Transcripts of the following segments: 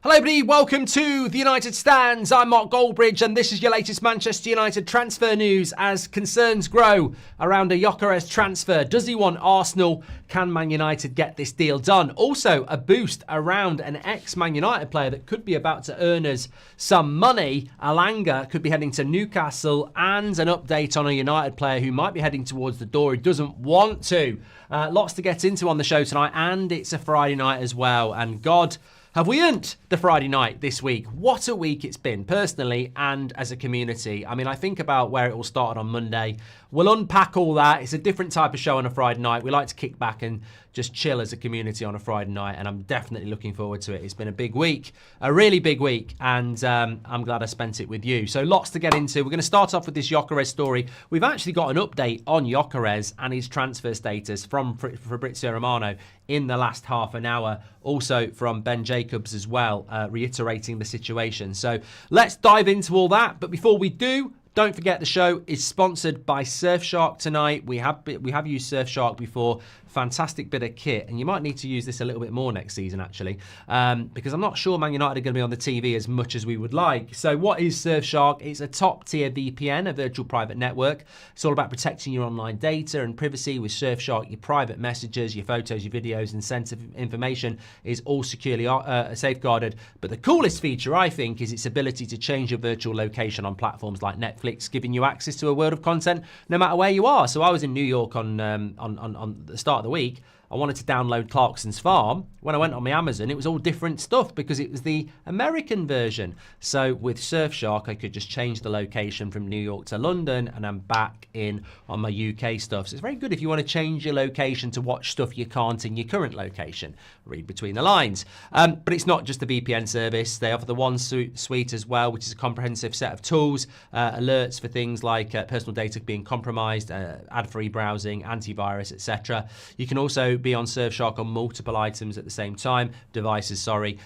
Hello everybody, welcome to the United Stands. I'm Mark Goldbridge and this is your latest Manchester United transfer news as concerns grow around a Gyokeres transfer. Does he want Arsenal? Can Man United get this deal done? Also, a boost around an ex-Man United player that could be about to earn us some money. Alanga could be heading to Newcastle, and an update on a United player who might be heading towards the door who doesn't want to. Lots to get into on the show tonight, and it's a Friday night as well. And God, have we earned the Friday night this week? What a week it's been, personally and as a community. I mean, I think about where it all started on Monday. We'll unpack all that. It's a different type of show on a Friday night. We like to kick back and just chill as a community on a Friday night, and I'm definitely looking forward to it. It's been a big week, a really big week, and I'm glad I spent it with you. So lots to get into. We're going to start off with this Gyokeres story. We've actually got an update on Gyokeres and his transfer status from Fabrizio Romano in the last half an hour. Also from Ben Jacobs as well, reiterating the situation. So let's dive into all that. But before we do, don't forget the show is sponsored by Surfshark tonight. We have used Surfshark before. Fantastic bit of kit, and you might need to use this a little bit more next season, actually, because I'm not sure Man United are going to be on the TV as much as we would like. So what is Surfshark? It's a top-tier VPN, a virtual private network. It's all about protecting your online data and privacy with Surfshark. Your private messages, your photos, your videos, and sensitive information is all securely safeguarded. But the coolest feature, I think, is its ability to change your virtual location on platforms like Netflix, giving you access to a world of content no matter where you are. So I was in New York on the start of the week. I wanted to download Clarkson's Farm. When I went on my Amazon, it was all different stuff because it was the American version. So with Surfshark, I could just change the location from New York to London, and I'm back in on my UK stuff. So it's very good if you want to change your location to watch stuff you can't in your current location. Read between the lines. But it's not just a VPN service. They offer the One Suite as well, which is a comprehensive set of tools, alerts for things like personal data being compromised, ad-free browsing, antivirus, etc. You can also be on Surfshark on multiple items at the same time, devices, so you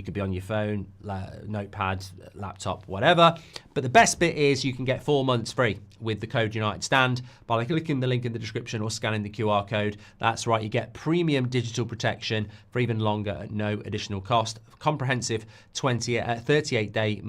could be on your phone, notepad, laptop, whatever. But the best bit is you can get 4 months free with the code United Stand by clicking the link in the description or scanning the QR code. That's right, you get premium digital protection for even longer at no additional cost. Comprehensive 30-day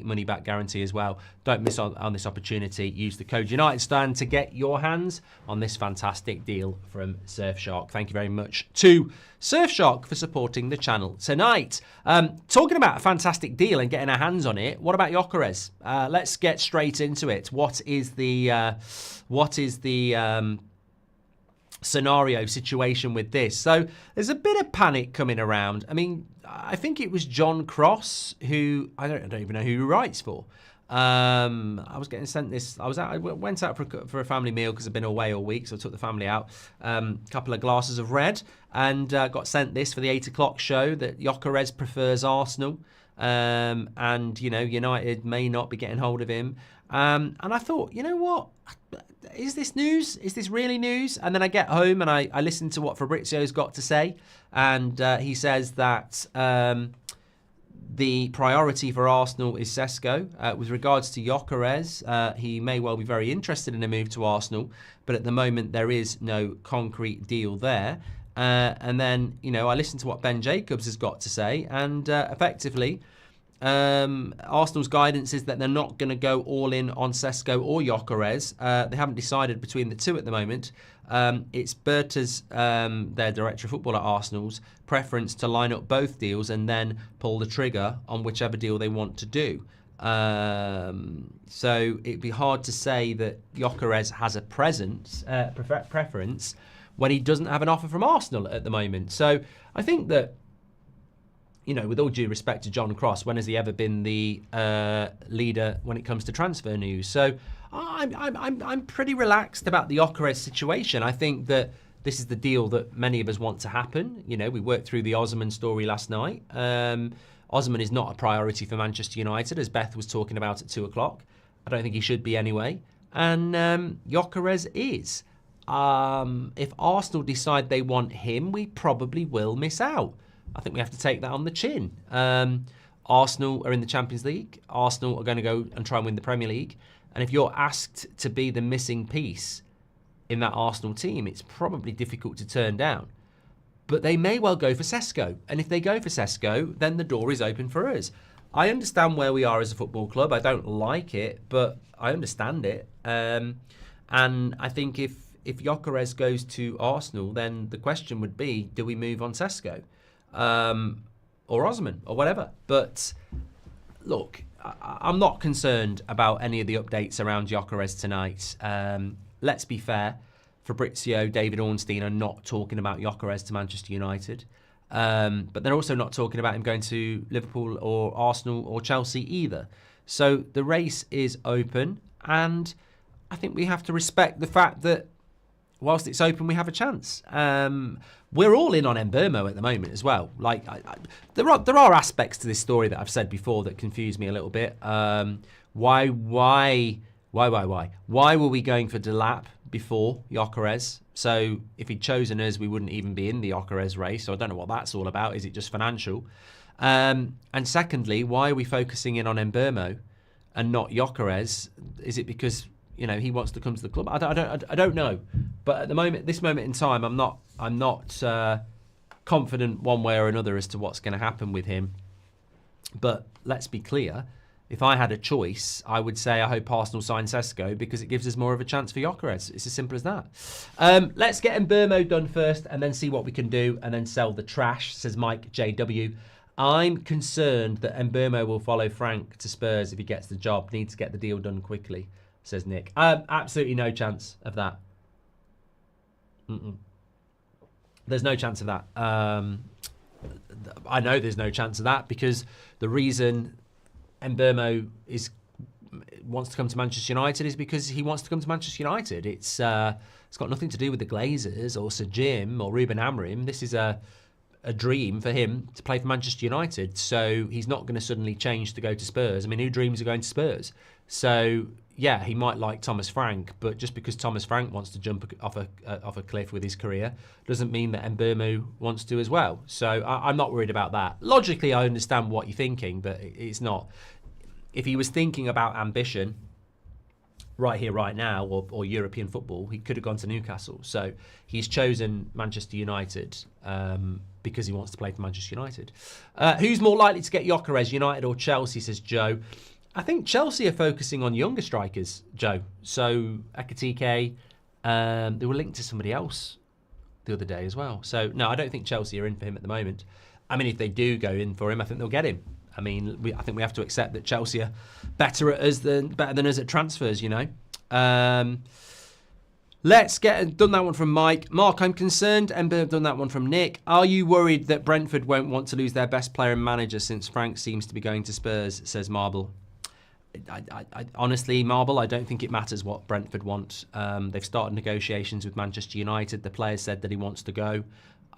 money-back guarantee as well. Don't miss on this opportunity. Use the code United Stand to get your hands on this fantastic deal from Surfshark. Thank you very much to Surfshark for supporting the channel tonight. Talking about a fantastic deal and getting our hands on it, what about Gyokeres? Let's get straight into it. What is the scenario situation with this? So there's a bit of panic coming around. I mean, I think it was John Cross who I don't even know who he writes for. I was getting sent this. I went out for a family meal because I've been away all week, so I took the family out. Couple of glasses of red, and got sent this for the 8 o'clock show that Gyokeres prefers Arsenal, and you know United may not be getting hold of him. And I thought, you know what? Is this news? Is this really news? And then I get home and I listen to what Fabrizio's got to say, and he says that the priority for Arsenal is Sesko. With regards to Gyokeres, he may well be very interested in a move to Arsenal, but at the moment there is no concrete deal there. And then, I listened to what Ben Jacobs has got to say, and effectively, Arsenal's guidance is that they're not going to go all in on Sesko or Gyokeres. They haven't decided between the two at the moment. It's Berta's, their director of football at Arsenal's, preference to line up both deals and then pull the trigger on whichever deal they want to do. So it'd be hard to say that Gyokeres has a preference when he doesn't have an offer from Arsenal at the moment. So I think that, with all due respect to John Cross, when has he ever been the leader when it comes to transfer news? So I'm pretty relaxed about the Gyokeres situation. I think that this is the deal that many of us want to happen. We worked through the Osman story last night. Osman is not a priority for Manchester United, as Beth was talking about at 2 o'clock. I don't think he should be anyway. And Gyokeres is. If Arsenal decide they want him, we probably will miss out. I think we have to take that on the chin. Arsenal are in the Champions League. Arsenal are going to go and try and win the Premier League. And if you're asked to be the missing piece in that Arsenal team, it's probably difficult to turn down. but they may well go for Sesko. And if they go for Sesko, then the door is open for us. I understand where we are as a football club. I don't like it, but I understand it. And I think if Gyokeres goes to Arsenal, then the question would be, do we move on Sesko? Or Osman, or whatever. But look, I'm not concerned about any of the updates around Gyokeres tonight. Let's be fair. Fabrizio, David Ornstein are not talking about Gyokeres to Manchester United. But they're also not talking about him going to Liverpool or Arsenal or Chelsea either. So the race is open, and I think we have to respect the fact that whilst it's open, we have a chance. We're all in on Mbeumo at the moment as well. Like there are aspects to this story that I've said before that confuse me a little bit. Why were we going for Delap before Gyokeres? So if he'd chosen us, we wouldn't even be in the Gyokeres race. So I don't know what that's all about. Is it just financial? And secondly, why are we focusing in on Mbeumo and not Gyokeres? Is it because he wants to come to the club? I don't know. But at the moment, this moment in time, I'm not confident one way or another as to what's going to happen with him. But let's be clear. If I had a choice, I would say I hope Arsenal sign Sesko because it gives us more of a chance for Gyokeres. It's as simple as that. Let's get Mbeumo done first and then see what we can do and then sell the trash, says Mike JW. I'm concerned that Mbeumo will follow Frank to Spurs if he gets the job. Need to get the deal done quickly, says Nick. Absolutely no chance of that. There's no chance of that. I know there's no chance of that because the reason Mbeumo wants to come to Manchester United is because he wants to come to Manchester United. It's got nothing to do with the Glazers or Sir Jim or Ruben Amorim. This is a dream for him to play for Manchester United. So he's not going to suddenly change to go to Spurs. I mean, who dreams of going to Spurs? So yeah, he might like Thomas Frank, but just because Thomas Frank wants to jump off a cliff with his career doesn't mean that Mbeumo wants to as well. So I'm not worried about that. Logically, I understand what you're thinking, but it's not. If he was thinking about ambition right here, right now, or European football, he could have gone to Newcastle. So he's chosen Manchester United because he wants to play for Manchester United. Who's more likely to get Gyokeres, United or Chelsea, says Joe. I think Chelsea are focusing on younger strikers, Joe. So Ekitike, they were linked to somebody else the other day as well. So no, I don't think Chelsea are in for him at the moment. I mean, if they do go in for him, I think they'll get him. I mean, I think we have to accept that Chelsea are better than us at transfers, Let's get done that one from Mike. Mark, I'm concerned. Ember have done that one from Nick. Are you worried that Brentford won't want to lose their best player and manager since Frank seems to be going to Spurs, says Marble. I honestly, Marble, I don't think it matters what Brentford want. They've started negotiations with Manchester United. The player said that he wants to go.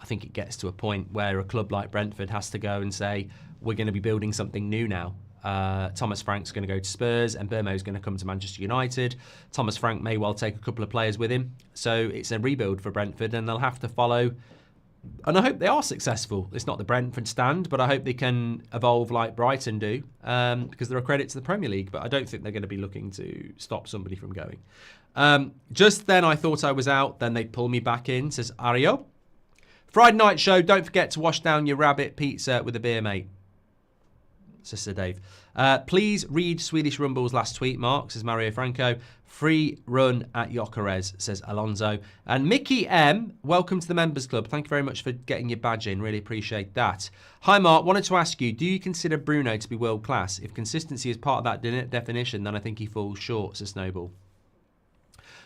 I think it gets to a point where a club like Brentford has to go and say, we're going to be building something new now. Thomas Frank's going to go to Spurs and Mbeumo's going to come to Manchester United. Thomas Frank may well take a couple of players with him. So it's a rebuild for Brentford and they'll have to follow. And I hope they are successful. It's not the Brentford stand, but I hope they can evolve like Brighton do because they're a credit to the Premier League. But I don't think they're going to be looking to stop somebody from going. Just then I thought I was out. Then they pull me back in, says Ario. Friday night show. Don't forget to wash down your rabbit pizza with a beer, mate. Says Sir Dave. Please read Swedish Rumble's last tweet, Mark, says Mario Franco. Free run at Gyokeres, says Alonso. And Mickey M, welcome to the Members Club. Thank you very much for getting your badge in. Really appreciate that. Hi, Mark. Wanted to ask you, do you consider Bruno to be world class? If consistency is part of that definition, then I think he falls short, says Snowball.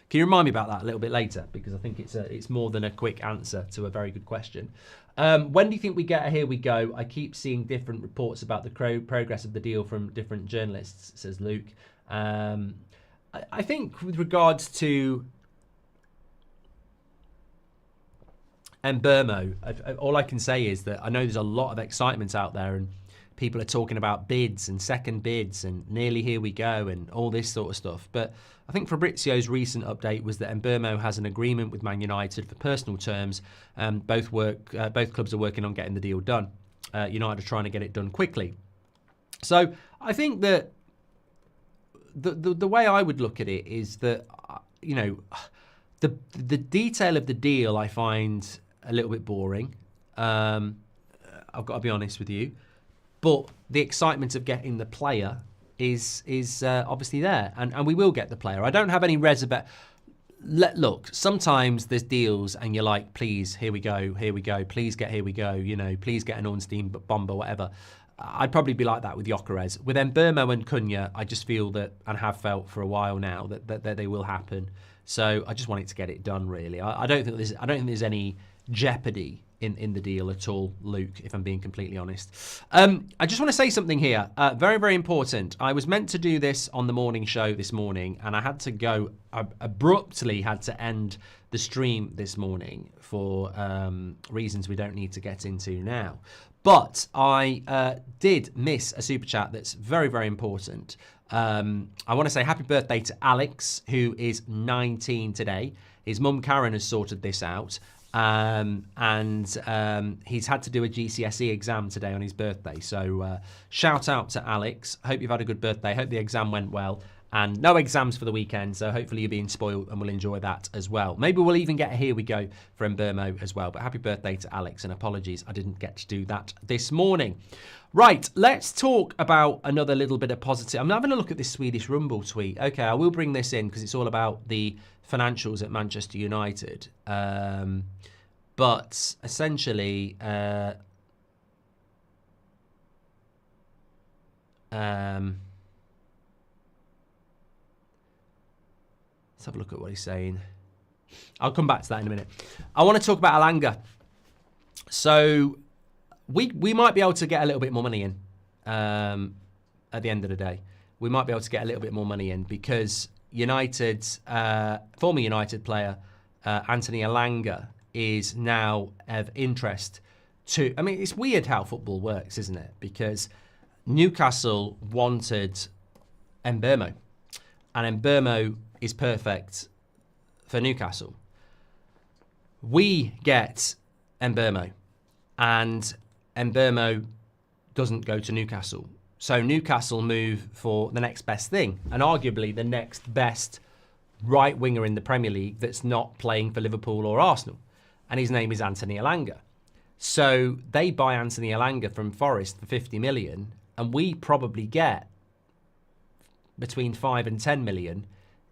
Can you remind me about that a little bit later? Because I think it's more than a quick answer to a very good question. When do you think we get a here we go? I keep seeing different reports about the progress of the deal from different journalists, says Luke. I think with regards to Mbeumo, all I can say is that I know there's a lot of excitement out there and people are talking about bids and second bids and nearly here we go and all this sort of stuff. But I think Fabrizio's recent update was that Mbeumo has an agreement with Man United for personal terms. Both clubs are working on getting the deal done. United are trying to get it done quickly. So I think that the way I would look at it is that, the detail of the deal I find a little bit boring. I've got to be honest with you. But the excitement of getting the player is obviously there, and we will get the player. I don't have any reservation. Look, sometimes there's deals and you're like, please, here we go, please get here we go, please get an Ornstein bomber, whatever. I'd probably be like that with Gyokeres. With Mbeumo and Cunha, I just feel that, and have felt for a while now, that they will happen. So I just wanted to get it done, really. I don't think there's any jeopardy in the deal at all, Luke, if I'm being completely honest. I just want to say something here. Very, very important. I was meant to do this on the morning show this morning, and I had to go, abruptly had to end the stream this morning for reasons we don't need to get into now. But I did miss a super chat that's very, very important. I want to say happy birthday to Alex, who is 19 today. His mum Karen has sorted this out. And he's had to do a GCSE exam today on his birthday. So shout out to Alex. Hope you've had a good birthday. Hope the exam went well. And no exams for the weekend, so hopefully you're being spoiled and we'll enjoy that as well. Maybe we'll even get a here we go for Mbeumo as well. But happy birthday to Alex, and apologies I didn't get to do that this morning. Right, let's talk about another little bit of positive. I'm having a look at this Swedish Rumble tweet. Okay, I will bring this in because it's all about the financials at Manchester United. But essentially, let's have a look at what he's saying. I'll come back to that in a minute. I want to talk about Elanga. So we might be able to get a little bit more money in at the end of the day. We might be able to get a little bit more money in because United's former United player Anthony Elanga is now of interest to... I mean, it's weird how football works, isn't it? Because Newcastle wanted Mbeumo, and Mbeumo is perfect for Newcastle. We get Mbeumo, and Mbeumo doesn't go to Newcastle. So Newcastle move for the next best thing, and arguably the next best right winger in the Premier League that's not playing for Liverpool or Arsenal. And his name is Anthony Elanga. So they buy Anthony Elanga from Forest for 50 million, and we probably get between 5 and 10 million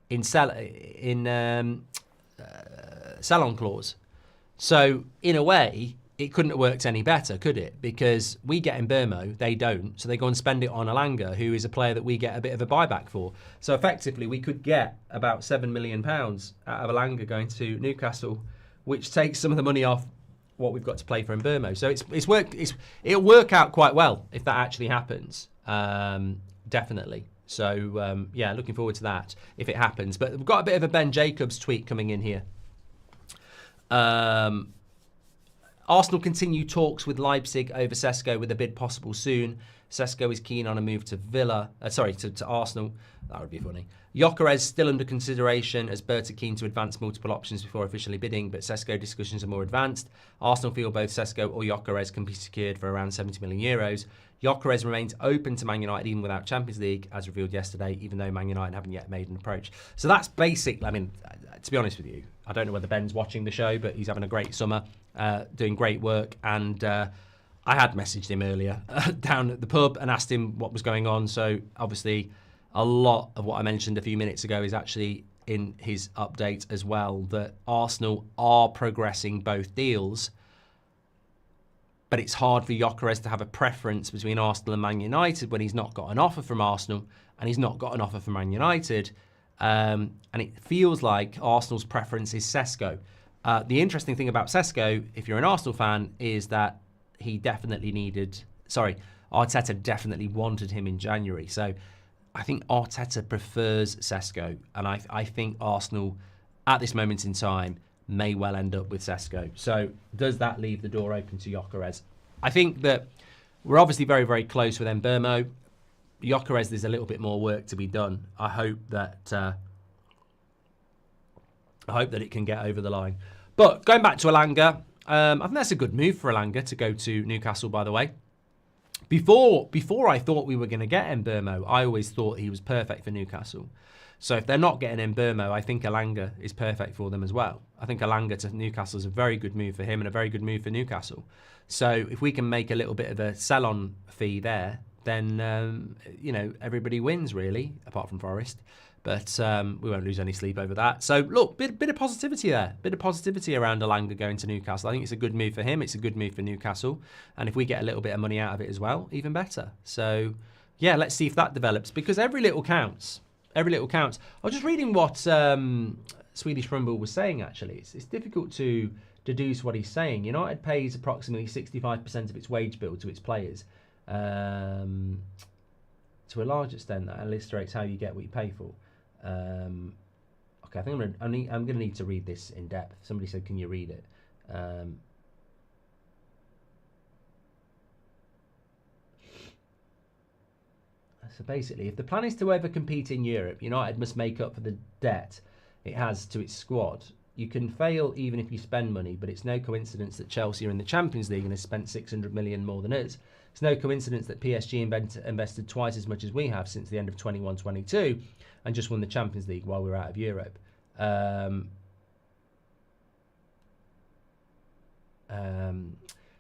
in sell-on clause. So in a way, it couldn't have worked any better, could it? Because we get Mbeumo, they don't, so they go and spend it on Elanga, who is a player that we get a bit of a buyback for. So effectively, we could get about £7 million out of Elanga going to Newcastle, which takes some of the money off what we've got to play for Mbeumo. So it'll work out quite well if that actually happens, definitely. So yeah, looking forward to that if it happens. But we've got a bit of a Ben Jacobs tweet coming in here. Arsenal continue talks with Leipzig over Sesko with a bid possible soon. Sesko is keen on a move to to Arsenal. That would be funny. Gyokeres still under consideration as Berta keen to advance multiple options before officially bidding, but Sesko discussions are more advanced. Arsenal feel both Sesko or Gyokeres can be secured for around €70 million. Gyokeres remains open to Man United even without Champions League, as revealed yesterday, even though Man United haven't yet made an approach. So that's basic. I mean, to be honest with you, I don't know whether Ben's watching the show, but he's having a great summer, doing great work, and I had messaged him earlier down at the pub and asked him what was going on. So obviously a lot of what I mentioned a few minutes ago is actually in his update as well, that Arsenal are progressing both deals, but it's hard for Gyokeres to have a preference between Arsenal and Man United when he's not got an offer from Arsenal and he's not got an offer from Man United. And it feels like Arsenal's preference is Sesko. The interesting thing about Sesko, if you're an Arsenal fan, is that Arteta definitely wanted him in January. So I think Arteta prefers Sesko, and I think Arsenal, at this moment in time, may well end up with Sesko. So does that leave the door open to Gyokeres? I think that we're obviously very, very close with Mbeumo. Gyokeres, there's a little bit more work to be done. I hope that it can get over the line. But going back to Elanga, I think that's a good move for Elanga to go to Newcastle, by the way. Before I thought we were going to get Mbeumo, I always thought he was perfect for Newcastle. So if they're not getting Mbeumo, I think Elanga is perfect for them as well. I think Elanga to Newcastle is a very good move for him and a very good move for Newcastle. So if we can make a little bit of a sell-on fee there, then, everybody wins, really, apart from Forest. But we won't lose any sleep over that. So, look, bit of positivity there. Bit of positivity around Elanga going to Newcastle. I think it's a good move for him. It's a good move for Newcastle. And if we get a little bit of money out of it as well, even better. So, yeah, let's see if that develops. Because every little counts. Every little counts. I was just reading what Swedish Rumble was saying, actually. It's difficult to deduce what he's saying. United pays approximately 65% of its wage bill to its players. To a large extent, that illustrates how you get what you pay for. Okay, I think I'm gonna need to read this in depth. Somebody said, "Can you read it?" So basically, if the plan is to ever compete in Europe, United must make up for the debt it has to its squad. You can fail even if you spend money, but it's no coincidence that Chelsea are in the Champions League and has spent 600 million more than us. It's no coincidence that PSG invested twice as much as we have since the end of 21-22 and just won the Champions League while we were out of Europe.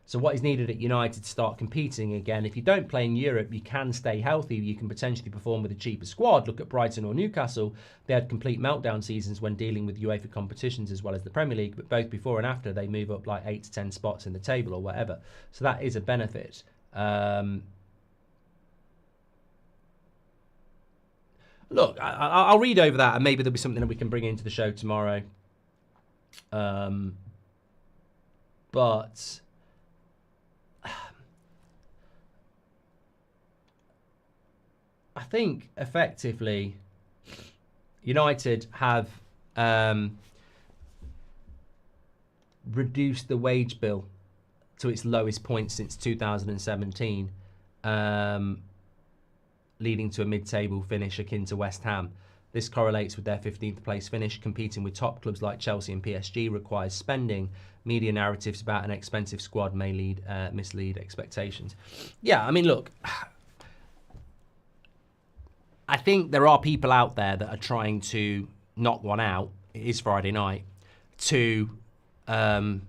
So what is needed at United to start competing again? If you don't play in Europe, you can stay healthy. You can potentially perform with a cheaper squad. Look at Brighton or Newcastle. They had complete meltdown seasons when dealing with UEFA competitions as well as the Premier League, but both before and after they move up like 8 to 10 spots in the table or whatever. So that is a benefit. Look, I'll read over that and maybe there'll be something that we can bring into the show tomorrow. But I think effectively United have reduced the wage bill to its lowest point since 2017, leading to a mid-table finish akin to West Ham. This correlates with their 15th place finish. Competing with top clubs like Chelsea and PSG requires spending. Media narratives about an expensive squad may mislead expectations. Yeah, I mean, look, I think there are people out there that are trying to knock one out. It is Friday night. To the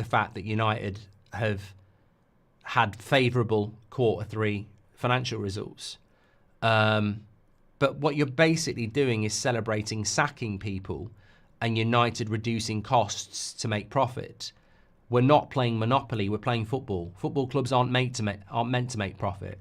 fact that United have had favourable Q3 financial results. But what you're basically doing is celebrating sacking people and United reducing costs to make profit. We're not playing Monopoly, we're playing football. Football clubs aren't meant to make profit.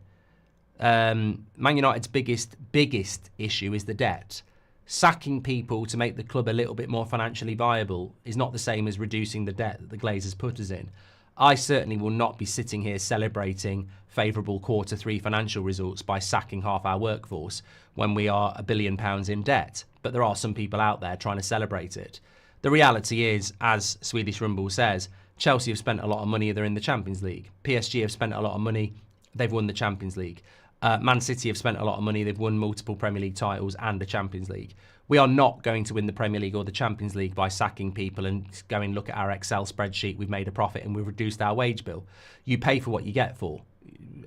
Man United's biggest issue is the debt. Sacking people to make the club a little bit more financially viable is not the same as reducing the debt that the Glazers put us in. I certainly will not be sitting here celebrating favourable Q3 financial results by sacking half our workforce when we are £1 billion in debt. But there are some people out there trying to celebrate it. The reality is, as Swedish Rumble says, Chelsea have spent a lot of money, they're in the Champions League. PSG have spent a lot of money, they've won the Champions League. Man City have spent a lot of money, they've won multiple Premier League titles and the Champions League. We are not going to win the Premier League or the Champions League by sacking people and going, look at our Excel spreadsheet, we've made a profit and we've reduced our wage bill. You pay for what you get for,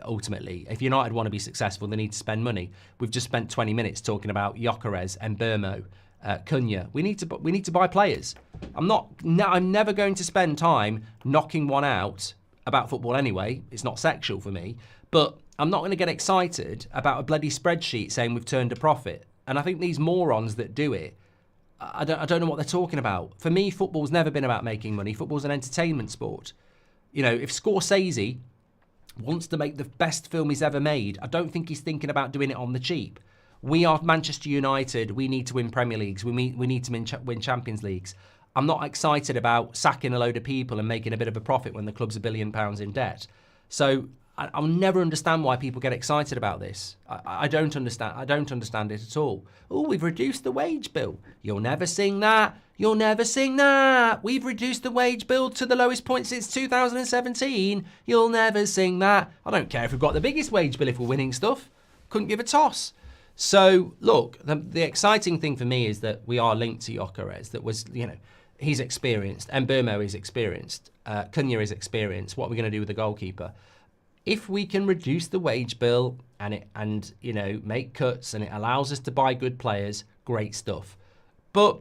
ultimately. If United want to be successful, they need to spend money. We've just spent 20 minutes talking about Gyokeres and Mbeumo, Cunha. We need to buy players. I'm never going to spend time knocking one out about football anyway. It's not sexual for me, but I'm not going to get excited about a bloody spreadsheet saying we've turned a profit. And I think these morons that do it, I don't know what they're talking about. For me, football's never been about making money. Football's an entertainment sport. You know, if Scorsese wants to make the best film he's ever made, I don't think he's thinking about doing it on the cheap. We are Manchester United. We need to win Premier Leagues. We need to win Champions Leagues. I'm not excited about sacking a load of people and making a bit of a profit when the club's £1 billion in debt. So I'll never understand why people get excited about this. I don't understand. I don't understand it at all. Oh, we've reduced the wage bill. You'll never sing that. You'll never sing that. We've reduced the wage bill to the lowest point since 2017. You'll never sing that. I don't care if we've got the biggest wage bill if we're winning stuff. Couldn't give a toss. So, look, the exciting thing for me is that we are linked to Gyokeres. That was, he's experienced. Mbeumo is experienced. Cunha is experienced. What are we going to do with the goalkeeper? If we can reduce the wage bill and make cuts and it allows us to buy good players, great stuff. But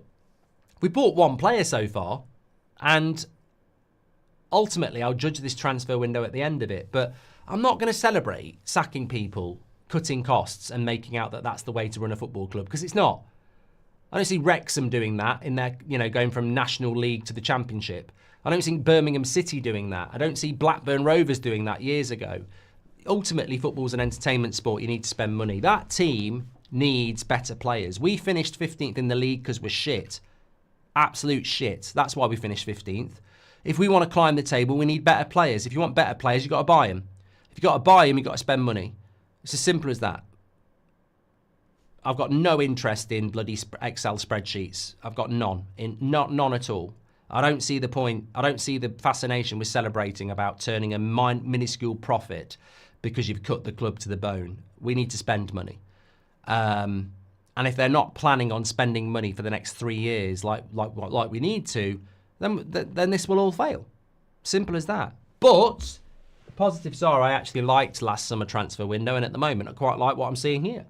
we bought one player so far, and ultimately I'll judge this transfer window at the end of it. But I'm not going to celebrate sacking people, cutting costs, and making out that that's the way to run a football club, because it's not. I don't see Wrexham doing that in their, going from National League to the Championship. I don't see Birmingham City doing that. I don't see Blackburn Rovers doing that years ago. Ultimately, football's an entertainment sport. You need to spend money. That team needs better players. We finished 15th in the league because we're shit. Absolute shit. That's why we finished 15th. If we want to climb the table, we need better players. If you want better players, you've got to buy them. If you've got to buy them, you've got to spend money. It's as simple as that. I've got no interest in bloody Excel spreadsheets. I've got none. None at all. I don't see the point. I don't see the fascination with celebrating about turning a minuscule profit because you've cut the club to the bone. We need to spend money. And if they're not planning on spending money for the next 3 years like we need to, then this will all fail. Simple as that. But the positives are I actually liked last summer transfer window, and at the moment I quite like what I'm seeing here.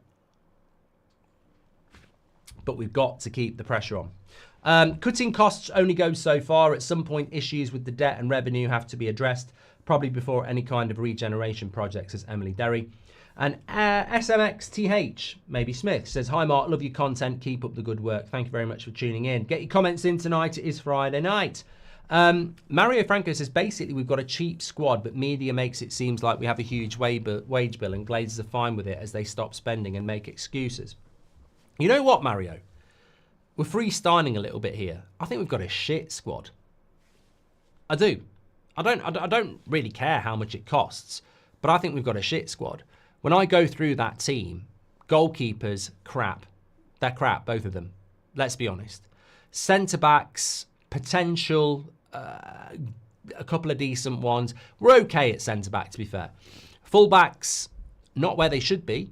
But we've got to keep the pressure on. Cutting costs only goes so far. At some point, issues with the debt and revenue have to be addressed, probably before any kind of regeneration projects, says Emily Derry. And SMXTH, maybe Smith, says, hi Mark, love your content, keep up the good work. Thank you very much for tuning in. Get your comments in tonight, it is Friday night. Mario Franco says, basically we've got a cheap squad, but media makes it seem like we have a huge wage bill and Glazers are fine with it as they stop spending and make excuses. You know what, Mario? We're freestyling a little bit here. I think we've got a shit squad. I do. I don't really care how much it costs, but I think we've got a shit squad. When I go through that team, goalkeepers, crap. They're crap, both of them. Let's be honest. Centre-backs, potential, a couple of decent ones. We're okay at centre-back, to be fair. Full-backs, not where they should be.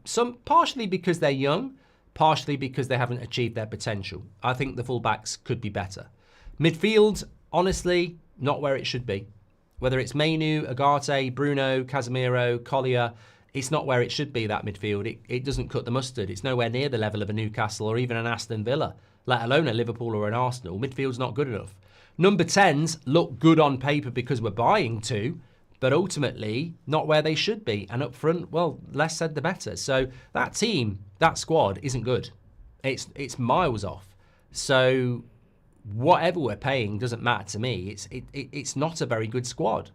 Some partially because they're young, partially because they haven't achieved their potential. I think the full-backs could be better. Midfield, honestly, not where it should be. Whether it's Manu, Agate, Bruno, Casemiro, Collier, it's not where it should be, that midfield. It doesn't cut the mustard. It's nowhere near the level of a Newcastle or even an Aston Villa, let alone a Liverpool or an Arsenal. Midfield's not good enough. Number 10s look good on paper because we're buying two, but ultimately not where they should be. And up front, well, less said the better. So that team, that squad isn't good. It's miles off. So whatever we're paying doesn't matter to me. It's not a very good squad.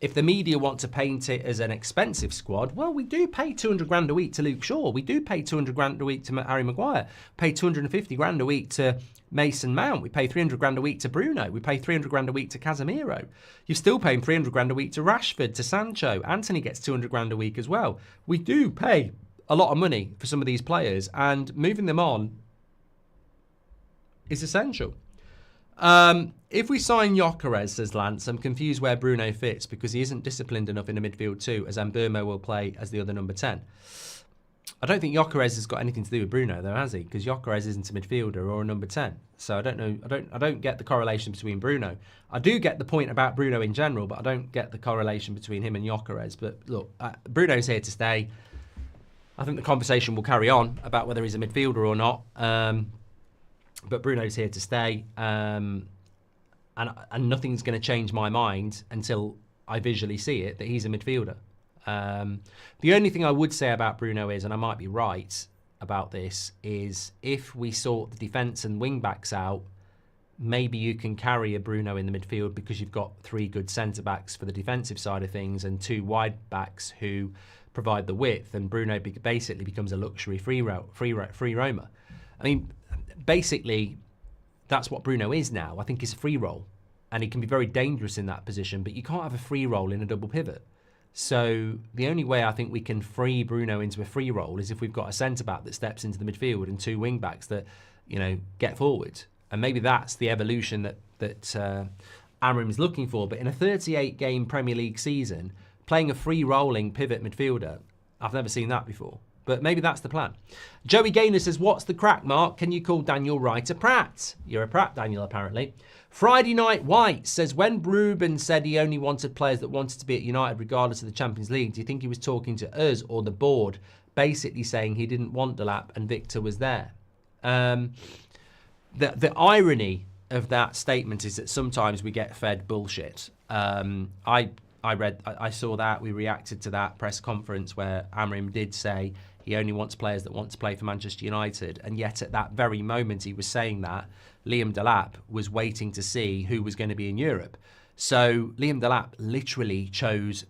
If the media want to paint it as an expensive squad, well, we do pay 200 grand a week to Luke Shaw. We do pay 200 grand a week to Harry Maguire. Pay 250 grand a week to Mason Mount. We pay 300 grand a week to Bruno. We pay 300 grand a week to Casemiro. You're still paying 300 grand a week to Rashford, to Sancho. Anthony gets 200 grand a week as well. We do pay a lot of money for some of these players, and moving them on is essential. If we sign Gyokeres, says Lance, I'm confused where Bruno fits because he isn't disciplined enough in the midfield too, as Mbermo will play as the other number 10. I don't think Gyokeres has got anything to do with Bruno though, has he? Because Gyokeres isn't a midfielder or a number 10. So I don't know. I don't get the correlation between Bruno. I do get the point about Bruno in general, but I don't get the correlation between him and Gyokeres. But look, Bruno's here to stay. I think the conversation will carry on about whether he's a midfielder or not. But Bruno's here to stay, and nothing's going to change my mind until I visually see it, that he's a midfielder. The only thing I would say about Bruno is, and I might be right about this, is if we sort the defence and wing-backs out, maybe you can carry a Bruno in the midfield because you've got 3 good centre-backs for the defensive side of things and 2 wide-backs who provide the width, and Bruno basically becomes a luxury free roamer. I mean, basically, that's what Bruno is now. I think he's a free roll, and he can be very dangerous in that position, but you can't have a free roll in a double pivot. So the only way I think we can free Bruno into a free roll is if we've got a centre-back that steps into the midfield and 2 wing-backs that, get forward. And maybe that's the evolution that Amrim's looking for. But in a 38-game Premier League season, playing a free-rolling pivot midfielder, I've never seen that before. But maybe that's the plan. Joey Gaynor says, what's the crack, Mark? Can you call Daniel Wright a Pratt? You're a Pratt, Daniel, apparently. Friday Night White says, when Ruben said he only wanted players that wanted to be at United regardless of the Champions League, do you think he was talking to us or the board, basically saying he didn't want Delap and Victor was there? The irony of that statement is that sometimes we get fed bullshit. I saw that, we reacted to that press conference where Amrim did say he only wants players that want to play for Manchester United, and yet at that very moment he was saying that, Liam Delap was waiting to see who was going to be in Europe. So Liam Delap literally chose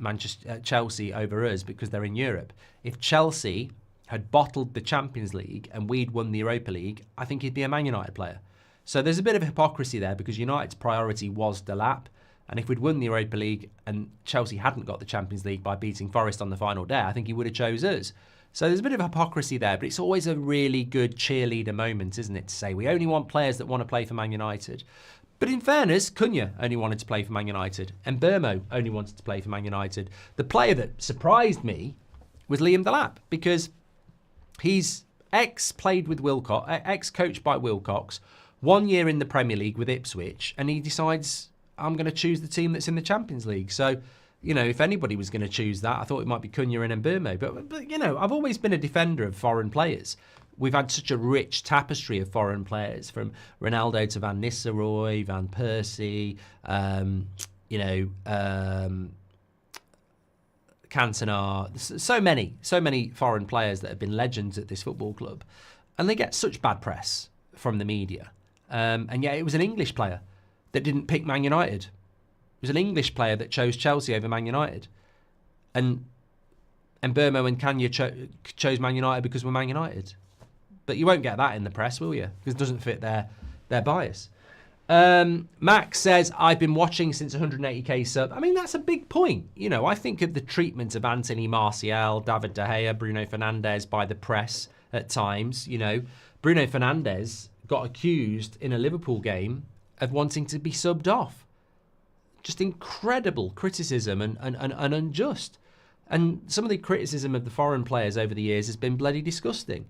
Chelsea over us because they're in Europe. If Chelsea had bottled the Champions League and we'd won the Europa League, I think he'd be a Man United player. So there's a bit of hypocrisy there because United's priority was Delap. And if we'd won the Europa League and Chelsea hadn't got the Champions League by beating Forest on the final day, I think he would have chose us. So there's a bit of hypocrisy there, but it's always a really good cheerleader moment, isn't it, to say we only want players that want to play for Man United. But in fairness, Cunha only wanted to play for Man United and Burmo only wanted to play for Man United. The player that surprised me was Liam Delap because he's ex-played with Wilcox, ex-coached by Wilcox, 1 year in the Premier League with Ipswich, and he decides, I'm going to choose the team that's in the Champions League. So, you know, if anybody was going to choose that, I thought it might be Cunha and Mbeumo. But you know, I've always been a defender of foreign players. We've had such a rich tapestry of foreign players, from Ronaldo to Van Nistelrooy, Van Persie, Cantona. So many foreign players that have been legends at this football club. And they get such bad press from the media. And yet it was an English player that didn't pick Man United. It was an English player that chose Chelsea over Man United. And Mbeumo and Cunha chose Man United because we're Man United. But you won't get that in the press, will you? Because it doesn't fit their bias. Max says, I've been watching since 180k sub. I mean, that's a big point. You know, I think of the treatment of Anthony Martial, David De Gea, Bruno Fernandes by the press at times. You know, Bruno Fernandes got accused in a Liverpool game of wanting to be subbed off. Just incredible criticism and unjust. And some of the criticism of the foreign players over the years has been bloody disgusting.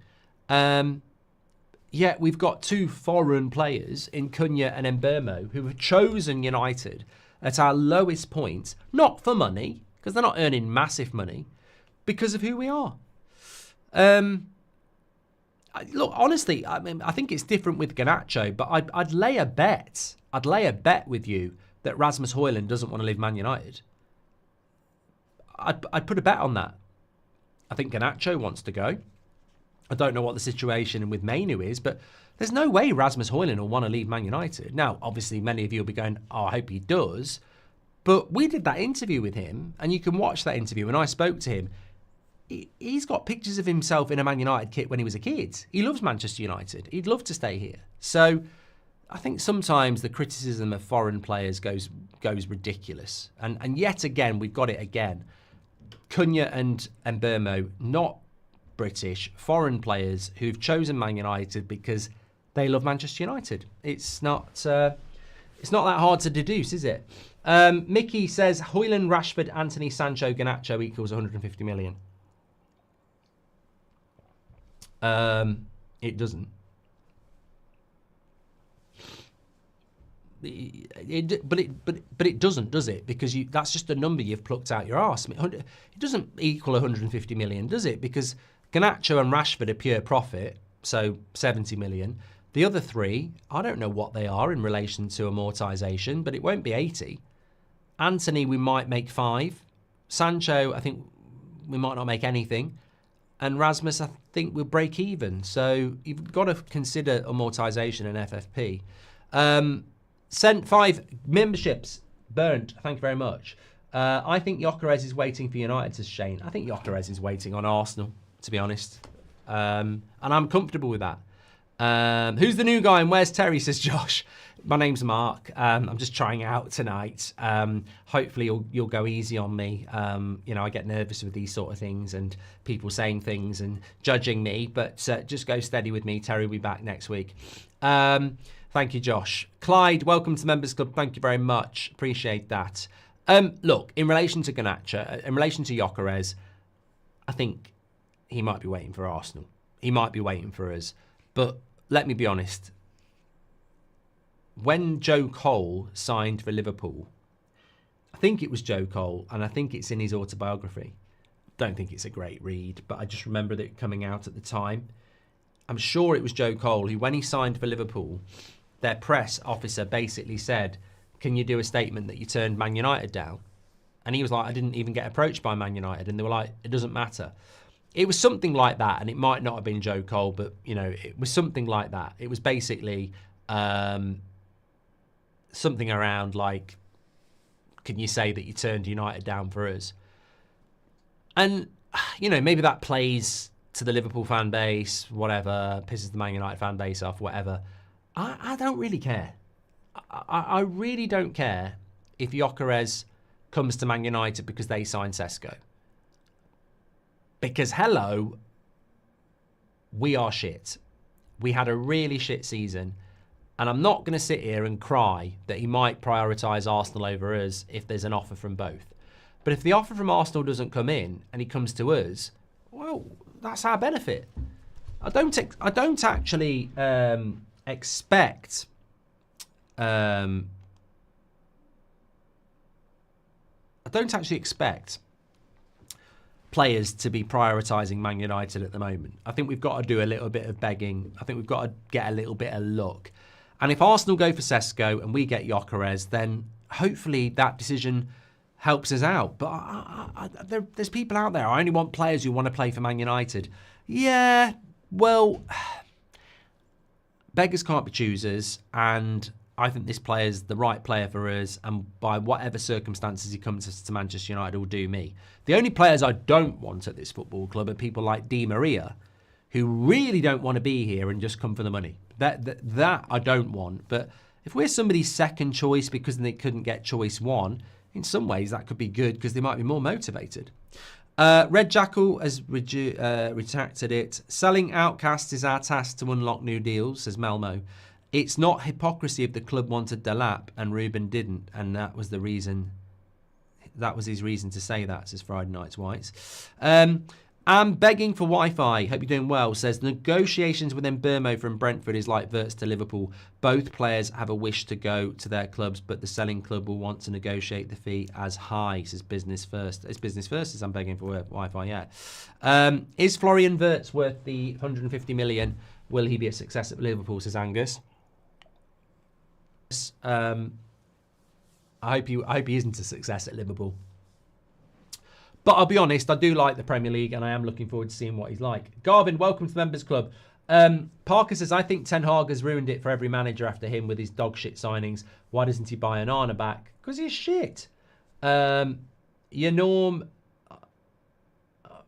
Yet we've got two foreign players in Cunha and Mbeumo who have chosen United at our lowest point, not for money, because they're not earning massive money, because of who we are. Look, honestly, I mean, I think it's different with Garnacho, but I'd lay a bet. I'd lay a bet with you that Rasmus Højlund doesn't want to leave Man United. I'd put a bet on that. I think Garnacho wants to go. I don't know what the situation with Mainu is, but there's no way Rasmus Højlund will want to leave Man United. Now, obviously, many of you will be going, oh, I hope he does. But we did that interview with him, and you can watch that interview. When I spoke to him, he's got pictures of himself in a Man United kit when he was a kid. He loves Manchester United. He'd love to stay here. So I think sometimes the criticism of foreign players goes ridiculous. And yet again, we've got it again. Cunha and Mbeumo, not British, foreign players who've chosen Man United because they love Manchester United. It's not that hard to deduce, is it? Mickey says, Højlund, Rashford, Anthony, Sancho, Garnacho equals 150 million. It doesn't. But it doesn't, does it? Because that's just a number you've plucked out your arse. It doesn't equal 150 million, does it? Because Garnacho and Rashford are pure profit, so 70 million. The other three, I don't know what they are in relation to amortisation, but it won't be 80. Anthony, we might make 5. Sancho, I think we might not make anything. And Rasmus, I think we'll break even. So you've got to consider amortisation and FFP. Sent 5 memberships. Burnt. Thank you very much. I think Gyokeres is waiting for United, says Shane. I think Gyokeres is waiting on Arsenal, to be honest. And I'm comfortable with that. Who's the new guy and where's Terry, says Josh. My name's Mark. I'm just trying out tonight. Hopefully you'll go easy on me. You know, I get nervous with these sort of things and people saying things and judging me, but just go steady with me. Terry will be back next week. Thank you, Josh. Clyde, welcome to the Members Club. Thank you very much. Appreciate that. Look, in relation to Garnacho, in relation to Gyokeres, I think he might be waiting for Arsenal. He might be waiting for us. But let me be honest. When Joe Cole signed for Liverpool, I think it was Joe Cole, and I think it's in his autobiography. Don't think it's a great read, but I just remember it coming out at the time. I'm sure it was Joe Cole, who when he signed for Liverpool, their press officer basically said, can you do a statement that you turned Man United down? And he was like, I didn't even get approached by Man United. And they were like, it doesn't matter. It was something like that. And it might not have been Joe Cole, but, you know, it was something like that. It was basically something around like, can you say that you turned United down for us? And, you know, maybe that plays to the Liverpool fan base, whatever, pisses the Man United fan base off, whatever. I don't really care. I really don't care if Gyokeres comes to Man United because they signed Sesko. Because, hello, we are shit. We had a really shit season. And I'm not going to sit here and cry that he might prioritise Arsenal over us if there's an offer from both. But if the offer from Arsenal doesn't come in and he comes to us, well, that's our benefit. I don't actually expect players to be prioritising Man United at the moment. I think we've got to do a little bit of begging. I think we've got to get a little bit of luck. And if Arsenal go for Sesko and we get Gyokeres, then hopefully that decision helps us out. But there's people out there. I only want players who want to play for Man United. Yeah, well, beggars can't be choosers, and I think this player's the right player for us, and by whatever circumstances he comes to Manchester United, will do me. The only players I don't want at this football club are people like Di Maria, who really don't want to be here and just come for the money. That I don't want. But if we're somebody's second choice because they couldn't get choice one, in some ways that could be good because they might be more motivated. Red Jackal has retracted it. Selling Outcast is our task to unlock new deals, says Melmo. It's not hypocrisy if the club wanted Delap and Ruben didn't, and that was the reason. That was his reason to say that, says Friday Night's Whites. I'm begging for Wi-Fi. Hope you're doing well. Says negotiations with Mbermo from Brentford is like Wirtz to Liverpool. Both players have a wish to go to their clubs, but the selling club will want to negotiate the fee as high. Says business first. It's business first. Says I'm begging for Wi-Fi. Yeah. Is Florian Wirtz worth the 150 million? Will he be a success at Liverpool? Says Angus. I hope he isn't a success at Liverpool. But I'll be honest, I do like the Premier League and I am looking forward to seeing what he's like. Garvin, welcome to the Members Club. Parker says, I think Ten Hag has ruined it for every manager after him with his dog shit signings. Why doesn't he buy an Arna back? Because he's shit. Your Norm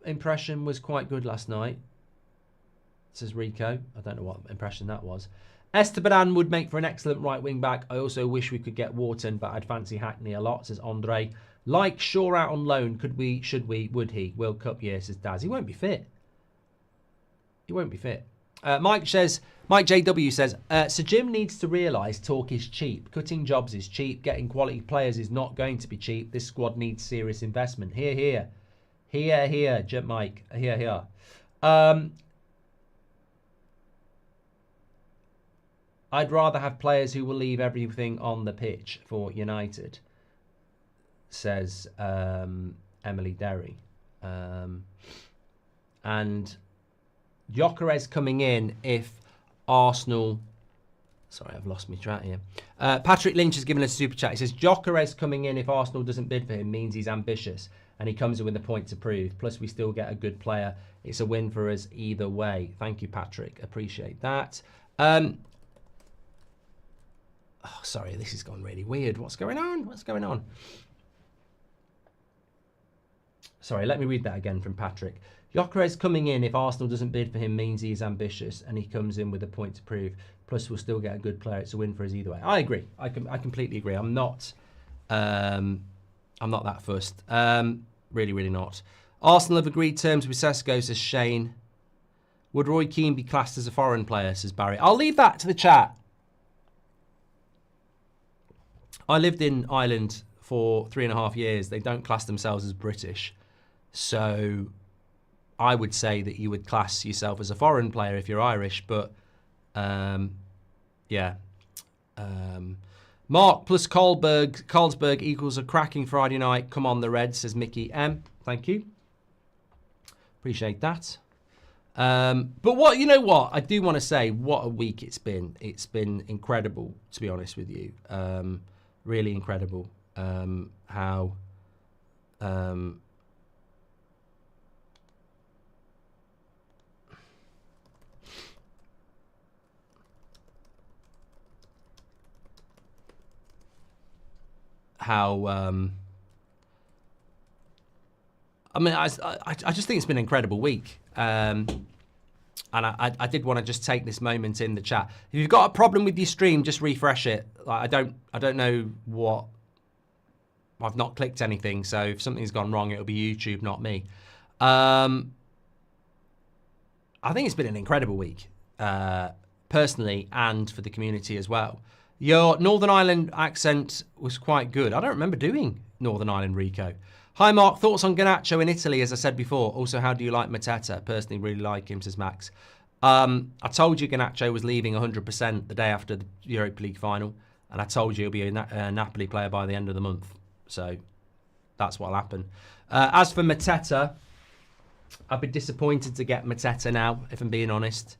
impression was quite good last night, says Rico. I don't know what impression that was. Esteban would make for an excellent right wing back. I also wish we could get Wharton, but I'd fancy Hackney a lot, says Andre. Like Shaw out on loan, would he? World Cup year, says Daz. He won't be fit. He won't be fit. Mike JW says, Sir Jim needs to realise talk is cheap. Cutting jobs is cheap. Getting quality players is not going to be cheap. This squad needs serious investment. Here, here. Here, here, Mike. Here, here. I'd rather have players who will leave everything on the pitch for United, says Emily Derry. And Gyokeres coming in if Arsenal... Sorry, I've lost my track here. Patrick Lynch has given us a super chat. He says, Gyokeres coming in if Arsenal doesn't bid for him means he's ambitious and he comes in with a point to prove. Plus, we still get a good player. It's a win for us either way. Thank you, Patrick. Appreciate that. Oh, sorry, this has gone really weird. What's going on? What's going on? Sorry, let me read that again from Patrick. Gyokeres coming in if Arsenal doesn't bid for him means he is ambitious and he comes in with a point to prove. Plus, we'll still get a good player. It's a win for us either way. I agree. I completely agree. I'm not that fussed. Really, really not. Arsenal have agreed terms with Sesko, says Shane. Would Roy Keane be classed as a foreign player, says Barry. I'll leave that to the chat. I lived in Ireland for 3.5 years. They don't class themselves as British. So I would say that you would class yourself as a foreign player if you're Irish. But, yeah. Mark plus Carlsberg equals a cracking Friday night. Come on, the Reds, says Mickey M. Thank you. Appreciate that. But what you know what I do want to say, what a week it's been. It's been incredible, to be honest with you. Really incredible. How I mean, I just think it's been an incredible week. And I did want to just take this moment in the chat. If you've got a problem with your stream, just refresh it. Like, I don't know what. I've not clicked anything, so if something's gone wrong, it'll be YouTube, not me. I think it's been an incredible week, personally, and for the community as well. Your Northern Ireland accent was quite good. I don't remember doing Northern Ireland, Rico. Hi, Mark. Thoughts on Garnacho in Italy, as I said before. Also, how do you like Mateta? Personally, really like him, says Max. I told you Garnacho was leaving 100% the day after the Europa League final, and I told you he'll be a Napoli player by the end of the month. So that's what'll happen. As for Mateta, I'd be disappointed to get Mateta now, if I'm being honest.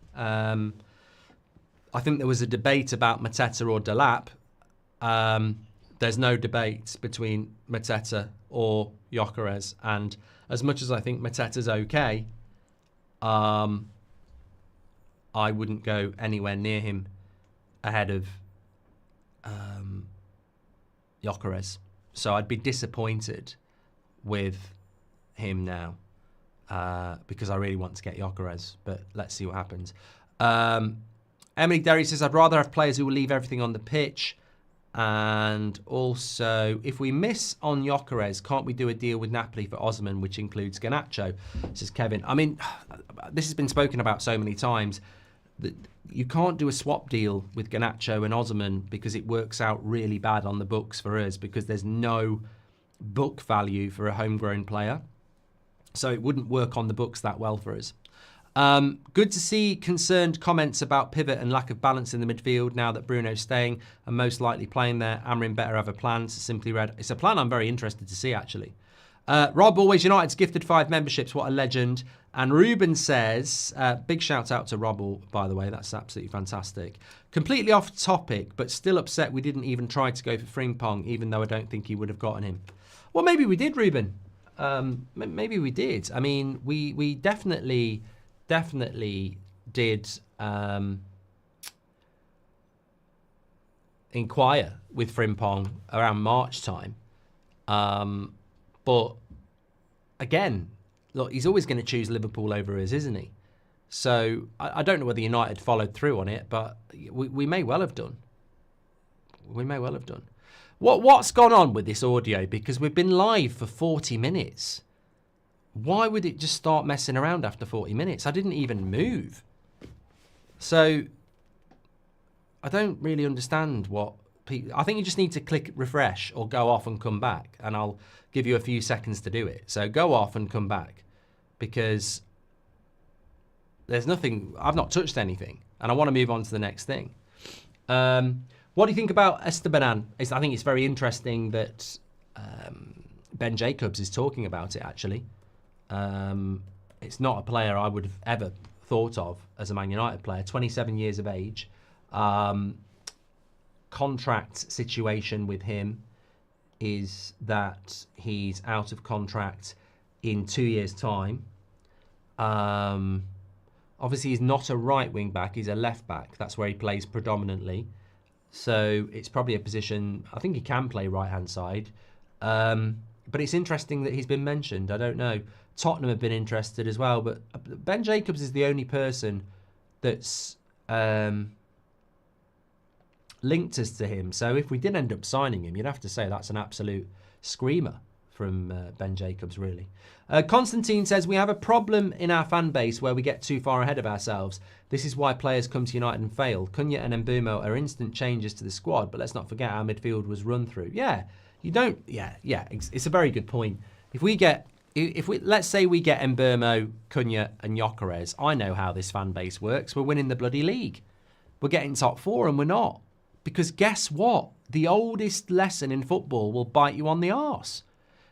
I think there was a debate about Mateta or Delap. There's no debate between Mateta or Gyokeres, and as much as I think Mateta's okay, I wouldn't go anywhere near him ahead of Gyokeres. So I'd be disappointed with him now because I really want to get Gyokeres, but let's see what happens. Emily Derry says, I'd rather have players who will leave everything on the pitch. And also, if we miss on Gyokeres, can't we do a deal with Napoli for Osman, which includes Garnacho? Says Kevin. I mean, this has been spoken about so many times that you can't do a swap deal with Garnacho and Osman because it works out really bad on the books for us because there's no book value for a homegrown player. So it wouldn't work on the books that well for us. Good to see concerned comments about pivot and lack of balance in the midfield now that Bruno's staying and most likely playing there. Amrin better have a plan. Simply read. It's a plan I'm very interested to see, actually. Rob, Always United's gifted 5 memberships. What a legend. And Ruben says, big shout out to Rob, by the way. That's absolutely fantastic. Completely off topic, but still upset we didn't even try to go for Frimpong, even though I don't think he would have gotten him. Well, maybe we did, Ruben. Maybe we did. I mean, we definitely did inquire with Frimpong around March time. But again, look, he's always going to choose Liverpool over us, isn't he? So I don't know whether United followed through on it, but we may well have done. We may well have done. What's gone on with this audio? Because we've been live for 40 minutes. Why would it just start messing around after 40 minutes? I didn't even move. So I don't really understand what people... I think you just need to click refresh or go off and come back, and I'll give you a few seconds to do it. So go off and come back because there's nothing... I've not touched anything, and I want to move on to the next thing. What do you think about Esteban? I think it's very interesting that Ben Jacobs is talking about it, actually. It's not a player I would have ever thought of as a Man United player. 27 years of age. Contract situation with him is that he's out of contract in 2 years' time. Obviously, he's not a right wing back. He's a left back. That's where he plays predominantly. So it's probably a position... I think he can play right-hand side. But it's interesting that he's been mentioned. I don't know. Tottenham have been interested as well, but Ben Jacobs is the only person that's linked us to him. So if we did end up signing him, you'd have to say that's an absolute screamer from Ben Jacobs, really. Constantine says, we have a problem in our fan base where we get too far ahead of ourselves. This is why players come to United and fail. Cunha and Mbeumo are instant changes to the squad, but let's not forget our midfield was run through. Yeah, you don't... Yeah, it's a very good point. If we let's say we get Mbeumo, Cunha and Gyokeres, I know how this fan base works. We're winning the bloody league. We're getting top 4 and we're not. Because guess what? The oldest lesson in football will bite you on the arse.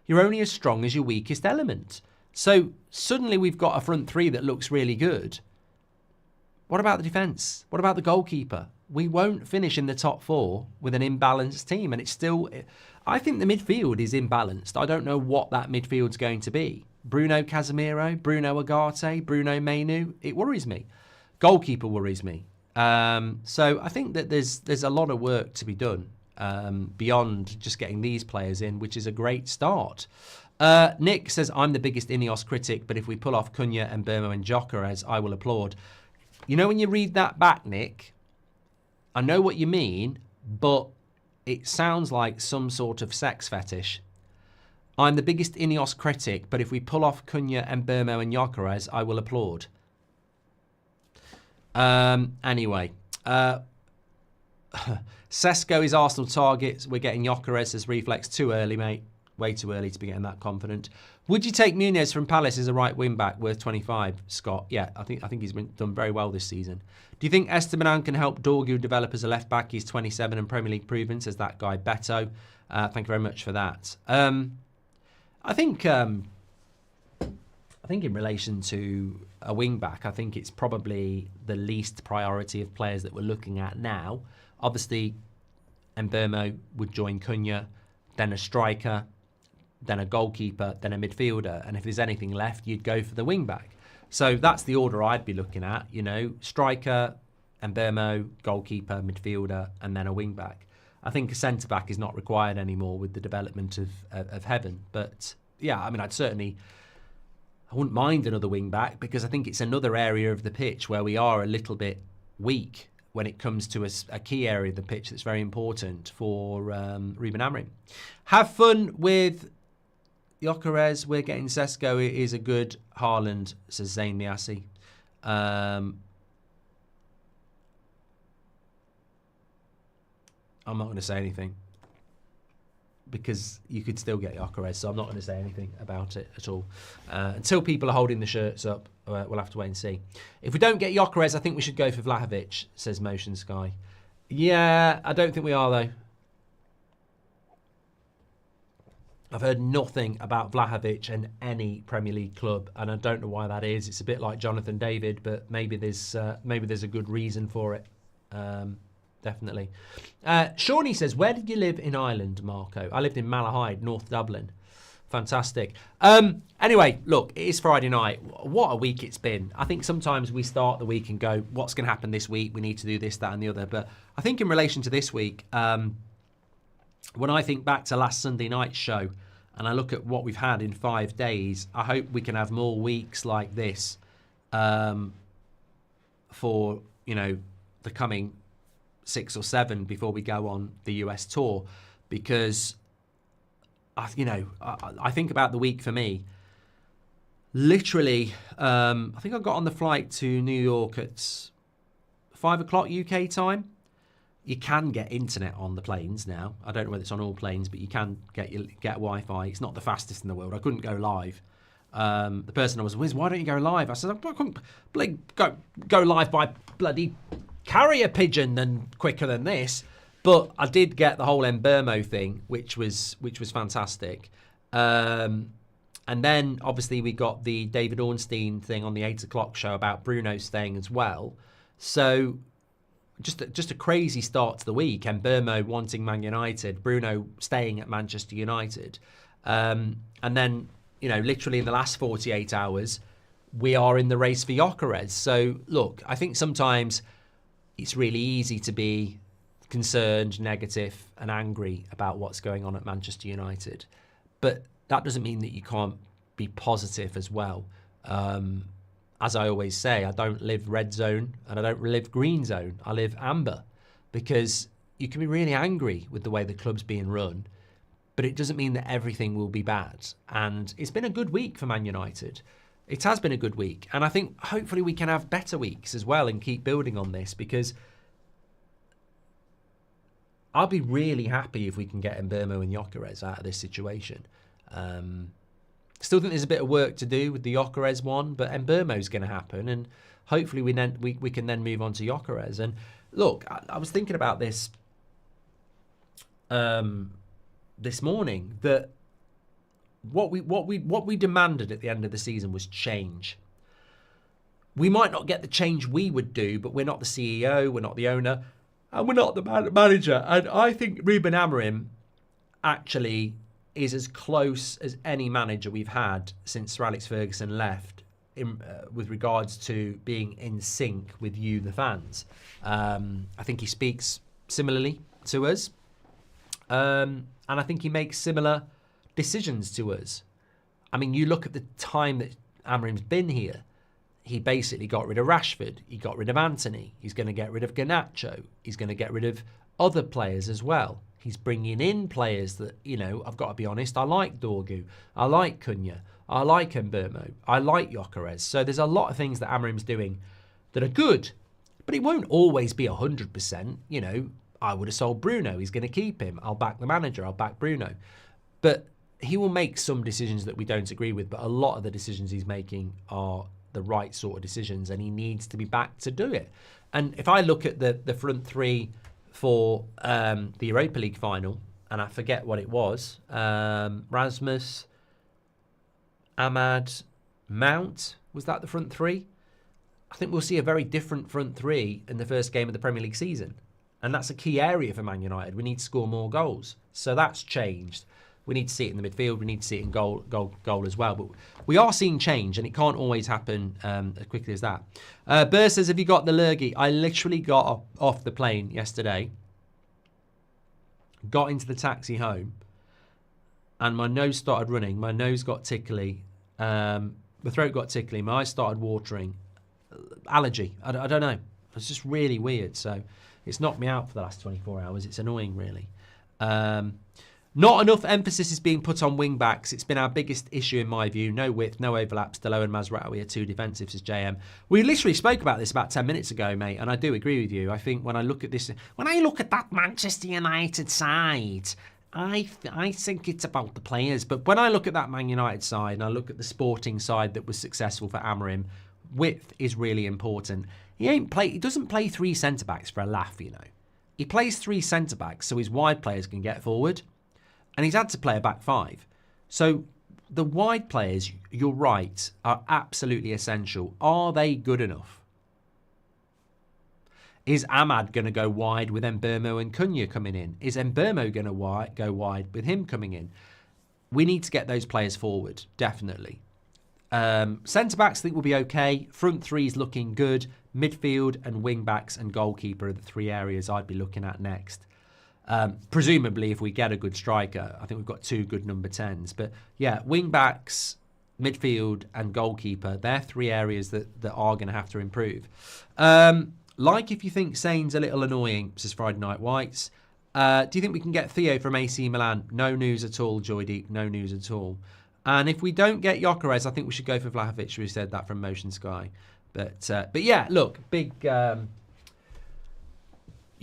You're only as strong as your weakest element. So suddenly we've got a front three that looks really good. What about the defence? What about the goalkeeper? We won't finish in the top four with an imbalanced team. And it's still, I think the midfield is imbalanced. I don't know what that midfield's going to be. Bruno Casemiro, Bruno Ugarte, Bruno Mainu. It worries me. Goalkeeper worries me. So I think that there's a lot of work to be done beyond just getting these players in, which is a great start. Nick says, I'm the biggest Ineos critic, but if we pull off Cunha and Burmo and Gyokeres, I will applaud. You know, when you read that back, Nick, I know what you mean, but it sounds like some sort of sex fetish. I'm the biggest Ineos critic, but if we pull off Cunha and Burmo and Gyokeres, I will applaud. Anyway, Sesko is Arsenal target. We're getting Gyokeres as reflex too early, mate. Way too early to be getting that confident. Would you take Muniz from Palace as a right wing back worth 25, Scott? Yeah, I think he's done very well this season. Do you think Esteban can help Dorgu develop as a left back? He's 27 and Premier League proven, says that guy Beto. Thank you very much for that. I think in relation to a wing back, I think it's probably the least priority of players that we're looking at now. Obviously, Mbeumo would join Cunha, then a striker, then a goalkeeper, then a midfielder. And if there's anything left, you'd go for the wing back. So that's the order I'd be looking at, you know, striker, Mbeumo, goalkeeper, midfielder, and then a wing back. I think a centre back is not required anymore with the development of Heaven. But yeah, I mean, I wouldn't mind another wing back because I think it's another area of the pitch where we are a little bit weak when it comes to a key area of the pitch that's very important for Ruben Amorim. Have fun with Gyokeres. We're getting Sesko. It is a good Haaland, says Zayn Niassi. I'm not going to say anything because you could still get Gyokeres, so I'm not going to say anything about it at all. Until people are holding the shirts up, we'll have to wait and see. If we don't get Gyokeres, I think we should go for Vlahovic, says Motion Sky. Yeah, I don't think we are, though. I've heard nothing about Vlahovic and any Premier League club, and I don't know why that is. It's a bit like Jonathan David, but maybe there's a good reason for it. Definitely. Shawnee says, where did you live in Ireland, Marco? I lived in Malahide, North Dublin. Fantastic. Anyway, look, it is Friday night. What a week it's been. I think sometimes we start the week and go, what's going to happen this week? We need to do this, that, and the other. But I think in relation to this week, when I think back to last Sunday night's show and I look at what we've had in 5 days, I hope we can have more weeks like this for, you know, the coming 6 or 7 before we go on the US tour, because I think about the week for me. Literally, I think I got on the flight to New York at 5 o'clock UK time. You can get internet on the planes now. I don't know whether it's on all planes, but you can get Wi-Fi. It's not the fastest in the world. I couldn't go live. The person I was with, why don't you go live? I said, I couldn't go live by bloody carrier pigeon than quicker than this. But I did get the whole Mbeumo thing, which was fantastic. And then obviously we got the David Ornstein thing on the 8 o'clock show about Bruno staying as well. So just a crazy start to the week. Mbeumo wanting Man United, Bruno staying at Manchester United. And then, you know, literally in the last 48 hours, we are in the race for Gyokeres. So look, I think sometimes it's really easy to be concerned, negative and angry about what's going on at Manchester United. But that doesn't mean that you can't be positive as well. As I always say, I don't live red zone and I don't live green zone. I live amber, because you can be really angry with the way the club's being run, but it doesn't mean that everything will be bad. And it's been a good week for Man United. It has been a good week. And I think hopefully we can have better weeks as well and keep building on this, because I'll be really happy if we can get Mbeumo and Gyokeres out of this situation. Still think there's a bit of work to do with the Gyokeres one, but Mbeumo's going to happen, and hopefully we can then move on to Gyokeres. And look, I was thinking about this this morning, that what we demanded at the end of the season was change. We might not get the change we would do, but we're not the CEO, we're not the owner, and we're not the manager. And I think Ruben Amorim actually is as close as any manager we've had since Sir Alex Ferguson left with regards to being in sync with you, the fans. I think he speaks similarly to us. And I think he makes similar decisions to us. I mean, you look at the time that Amorim's been here. He basically got rid of Rashford. He got rid of Anthony. He's going to get rid of Garnacho. He's going to get rid of other players as well. He's bringing in players that, you know, I've got to be honest, I like Dorgu. I like Cunha. I like Mbeumo. I like Gyokeres. So there's a lot of things that Amorim's doing that are good. But it won't always be 100%. You know, I would have sold Bruno. He's going to keep him. I'll back the manager. I'll back Bruno. But he will make some decisions that we don't agree with. But a lot of the decisions he's making are the right sort of decisions, and he needs to be back to do it. And if I look at the front three for the Europa League final, and I forget what it was, Rasmus, Ahmad, Mount, was that the front three? I think we'll see a very different front three in the first game of the Premier League season. And that's a key area for Man United. We need to score more goals. So that's changed. We need to see it in the midfield. We need to see it in goal as well. But we are seeing change, and it can't always happen as quickly as that. Burr says, have you got the lurgy? I literally got off the plane yesterday, got into the taxi home, and my nose started running. My nose got tickly. My throat got tickly. My eyes started watering. Allergy. I don't know. It's just really weird. So it's knocked me out for the last 24 hours. It's annoying, really. Not enough emphasis is being put on wing-backs. It's been our biggest issue in my view. No width, no overlaps. Delo and Mazraoui are too defensive, says JM. We literally spoke about this about 10 minutes ago, mate, and I do agree with you. I think when I look at this, when I look at that Manchester United side, I think it's about the players. But when I look at that Man United side and I look at the Sporting side that was successful for Amorim, width is really important. He doesn't play three centre-backs for a laugh, you know. He plays three centre-backs so his wide players can get forward. And he's had to play a back five. So the wide players, you're right, are absolutely essential. Are they good enough? Is Ahmad going to go wide with Mbeumo and Cunha coming in? Is Mbeumo going to go wide with him coming in? We need to get those players forward, definitely. Centre-backs I think will be okay. Front three's looking good. Midfield and wing-backs and goalkeeper are the three areas I'd be looking at next. Presumably, if we get a good striker, I think we've got two good number 10s. But yeah, wing-backs, midfield and goalkeeper, they're three areas that are going to have to improve. Like if you think Sane's a little annoying, says Friday Night Whites. Do you think we can get Theo from AC Milan? No news at all, Joy Deep. No news at all. And if we don't get Gyokeres, I think we should go for Vlahovic. We said that from Motion Sky. But yeah, look, big...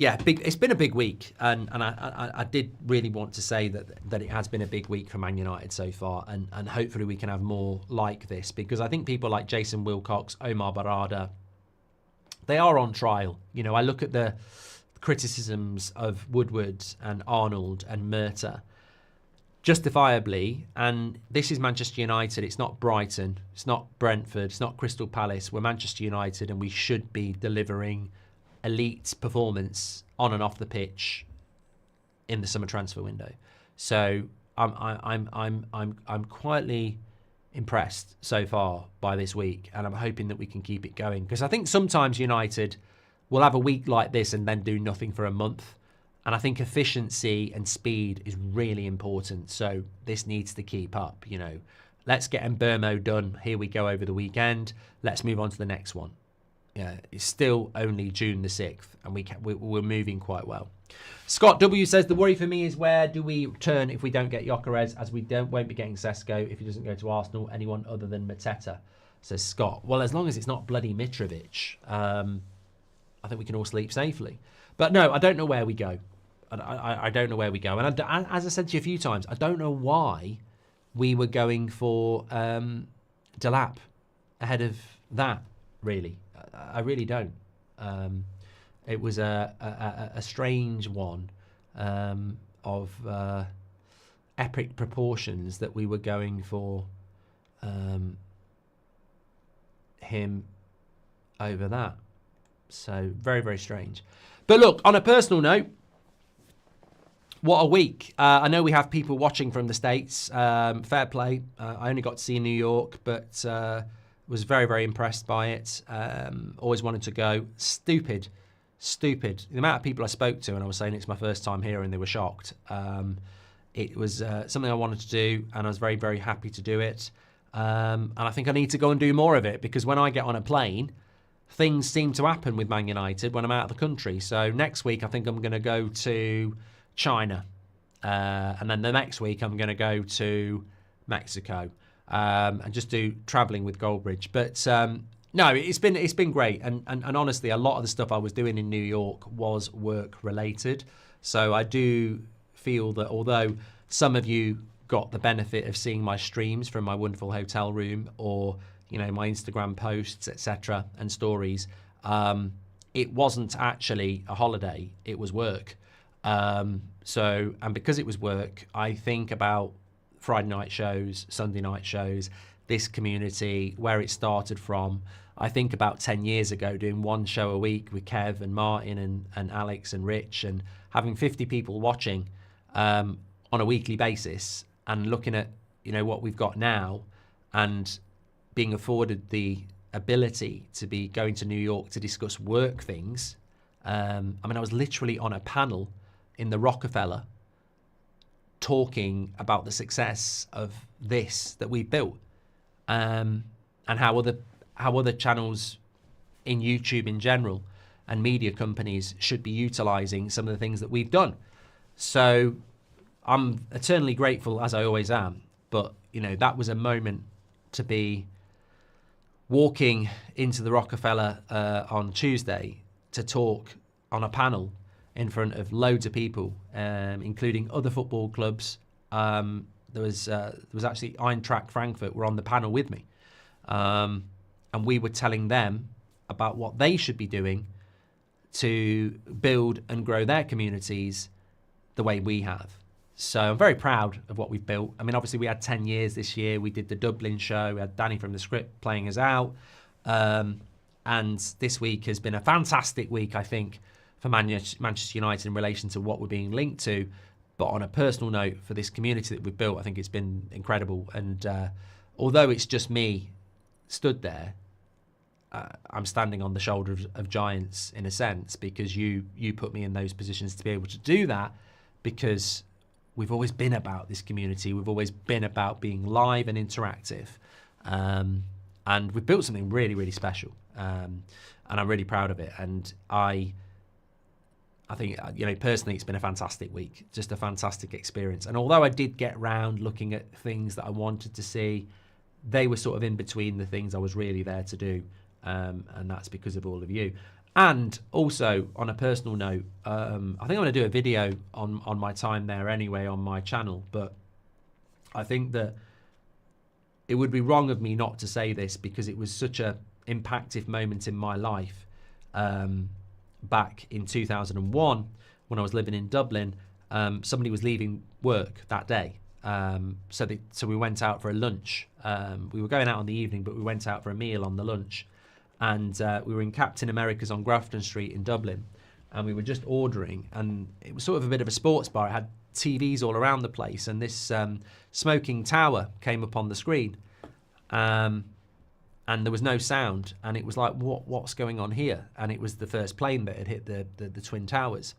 Yeah, big. It's been a big week, and I did really want to say that it has been a big week for Man United so far, and hopefully we can have more like this, because I think people like Jason Wilcox, Omar Barada, they are on trial. You know, I look at the criticisms of Woodward and Arnold and Murta, justifiably, and this is Manchester United. It's not Brighton, it's not Brentford, it's not Crystal Palace. We're Manchester United, and we should be delivering elite performance on and off the pitch in the summer transfer window. So I'm quietly impressed so far by this week, and I'm hoping that we can keep it going, because I think sometimes United will have a week like this and then do nothing for a month, and I think efficiency and speed is really important. So this needs to keep up. You know, let's get Mbeumo done. Here we go over the weekend. Let's move on to the next one. Yeah, it's still only June the 6th, and we're moving quite well. Scott W says, the worry for me is where do we turn if we don't get Gyokeres, as we won't be getting Sesko if he doesn't go to Arsenal, anyone other than Mateta, says Scott. Well, as long as it's not bloody Mitrovic, I think we can all sleep safely. But no, I don't know where we go. I don't know where we go. And as I said to you a few times, I don't know why we were going for Delap ahead of that, really. I really don't. It was a strange one of epic proportions that we were going for him over that. So very, very strange. But look, on a personal note, what a week. I know we have people watching from the States. Fair play. I only got to see New York, but was very, very impressed by it. Always wanted to go. Stupid. The amount of people I spoke to, and I was saying it's my first time here, and they were shocked. It was something I wanted to do, and I was very, very happy to do it. And I think I need to go and do more of it, because when I get on a plane, things seem to happen with Man United when I'm out of the country. So next week, I think I'm going to go to China. And then the next week, I'm going to go to Mexico and just do traveling with Goldbridge. But no, it's been great. And honestly, a lot of the stuff I was doing in New York was work related. So I do feel that although some of you got the benefit of seeing my streams from my wonderful hotel room, or my Instagram posts, etc., and stories, it wasn't actually a holiday, it was work. And because it was work, I think about Friday night shows, Sunday night shows, this community, where it started from. I think about 10 years ago doing one show a week with Kev and Martin and Alex and Rich, and having 50 people watching on a weekly basis, and looking at what we've got now, and being afforded the ability to be going to New York to discuss work things. I was literally on a panel in the Rockefeller talking about the success of this that we've built, and how other channels in YouTube in general and media companies should be utilizing some of the things that we've done. So I'm eternally grateful, as I always am. But that was a moment to be walking into the Rockefeller on Tuesday to talk on a panel in front of loads of people, including other football clubs. There was actually Eintracht Frankfurt were on the panel with me, and we were telling them about what they should be doing to build and grow their communities the way we have. So I'm very proud of what we've built. Obviously we had 10 years this year. We did the Dublin show. We had Danny from the Script playing us out. And this week has been a fantastic week, I think, for Manchester United in relation to what we're being linked to. But on a personal note, for this community that we've built, I think it's been incredible. And although it's just me stood there, I'm standing on the shoulders of giants in a sense, because you put me in those positions to be able to do that, because we've always been about this community. We've always been about being live and interactive. And we've built something really, really special. And I'm really proud of it. And I think, personally, it's been a fantastic week, just a fantastic experience. And although I did get round looking at things that I wanted to see, they were sort of in between the things I was really there to do. And that's because of all of you. And also, on a personal note, I think I'm going to do a video on my time there anyway on my channel. But I think that it would be wrong of me not to say this, because it was such a impactful moment in my life. Back in 2001, when I was living in Dublin, somebody was leaving work that day. So we went out for a lunch. We were going out in the evening, but we went out for a meal on the lunch. And we were in Captain America's on Grafton Street in Dublin. And we were just ordering. And it was sort of a bit of a sports bar. It had TVs all around the place. And this smoking tower came up on the screen. And there was no sound. And it was like, what's going on here? And it was the first plane that had hit the Twin Towers.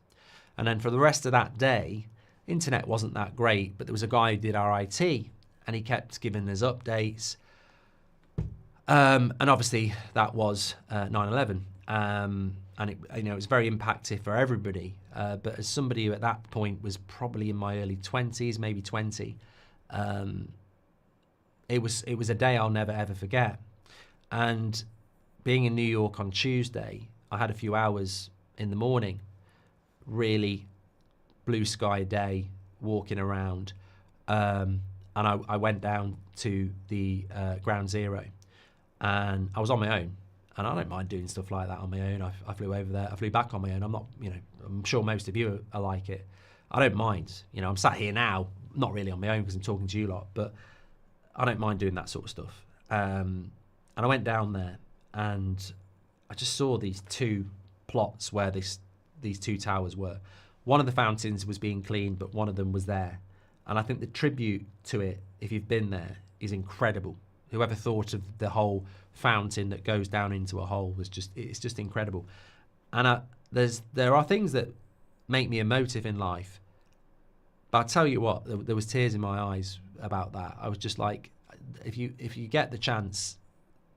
And then for the rest of that day, internet wasn't that great. But there was a guy who did our IT. And he kept giving us updates. And obviously that was 9/11, and it was very impactful for everybody. But as somebody who at that point was probably in my early 20s, maybe 20, it was a day I'll never ever forget. And being in New York on Tuesday, I had a few hours in the morning, really blue sky day, walking around, and I went down to the Ground Zero. And I was on my own, and I don't mind doing stuff like that on my own. I flew over there, I flew back on my own. I'm not, I'm sure most of you are like it. I don't mind. I'm sat here now not really on my own because I'm talking to you lot, but I don't mind doing that sort of stuff. And I went down there and I just saw these two plots where these two towers were. One of the fountains was being cleaned, but one of them was there. And I think the tribute to it, if you've been there, is incredible. Whoever thought of the whole fountain that goes down into a hole it's just incredible. And there are things that make me emotive in life. But I tell you what, there was tears in my eyes about that. I was just like, if you get the chance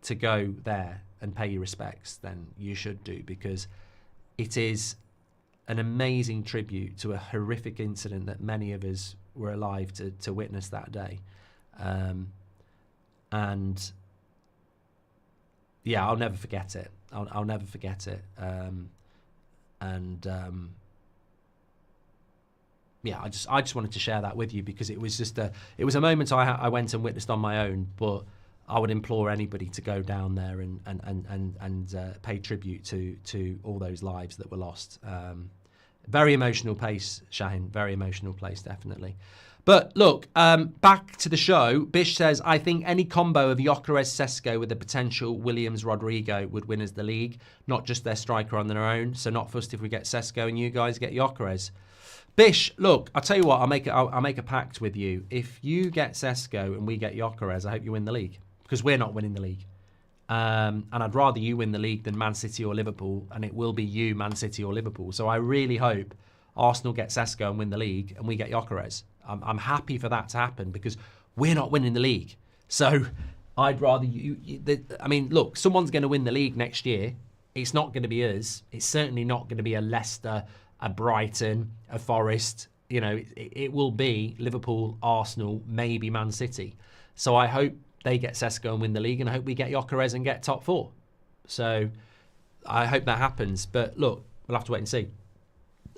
to go there and pay your respects, then you should do, because it is an amazing tribute to a horrific incident that many of us were alive to witness that day. And yeah, I'll never forget it. I'll never forget it. Yeah, I just wanted to share that with you, because it was a moment I went and witnessed on my own, but I would implore anybody to go down there and pay tribute to all those lives that were lost. Very emotional place, Shahin. Very emotional place, definitely. But look, back to the show. Bish says, I think any combo of Gyokeres Sesko with the potential Williams-Rodrigo would win us the league, not just their striker on their own. So not fussed if we get Sesko and you guys get Gyokeres. Bish, look, I'll tell you what, I'll make a pact with you. If you get Sesko and we get Gyokeres, I hope you win the league, because we're not winning the league. And I'd rather you win the league than Man City or Liverpool, and it will be you, Man City or Liverpool. So I really hope Arsenal get Sesko and win the league, and we get Gyokeres. I'm happy for that to happen, because we're not winning the league. So I'd rather I mean, look, someone's going to win the league next year. It's not going to be us. It's certainly not going to be a Leicester, a Brighton, a Forest. You know, it will be Liverpool, Arsenal, maybe Man City. So I hope they get Sesko and win the league, and I hope we get Gyokeres and get top four. So I hope that happens. But look, we'll have to wait and see.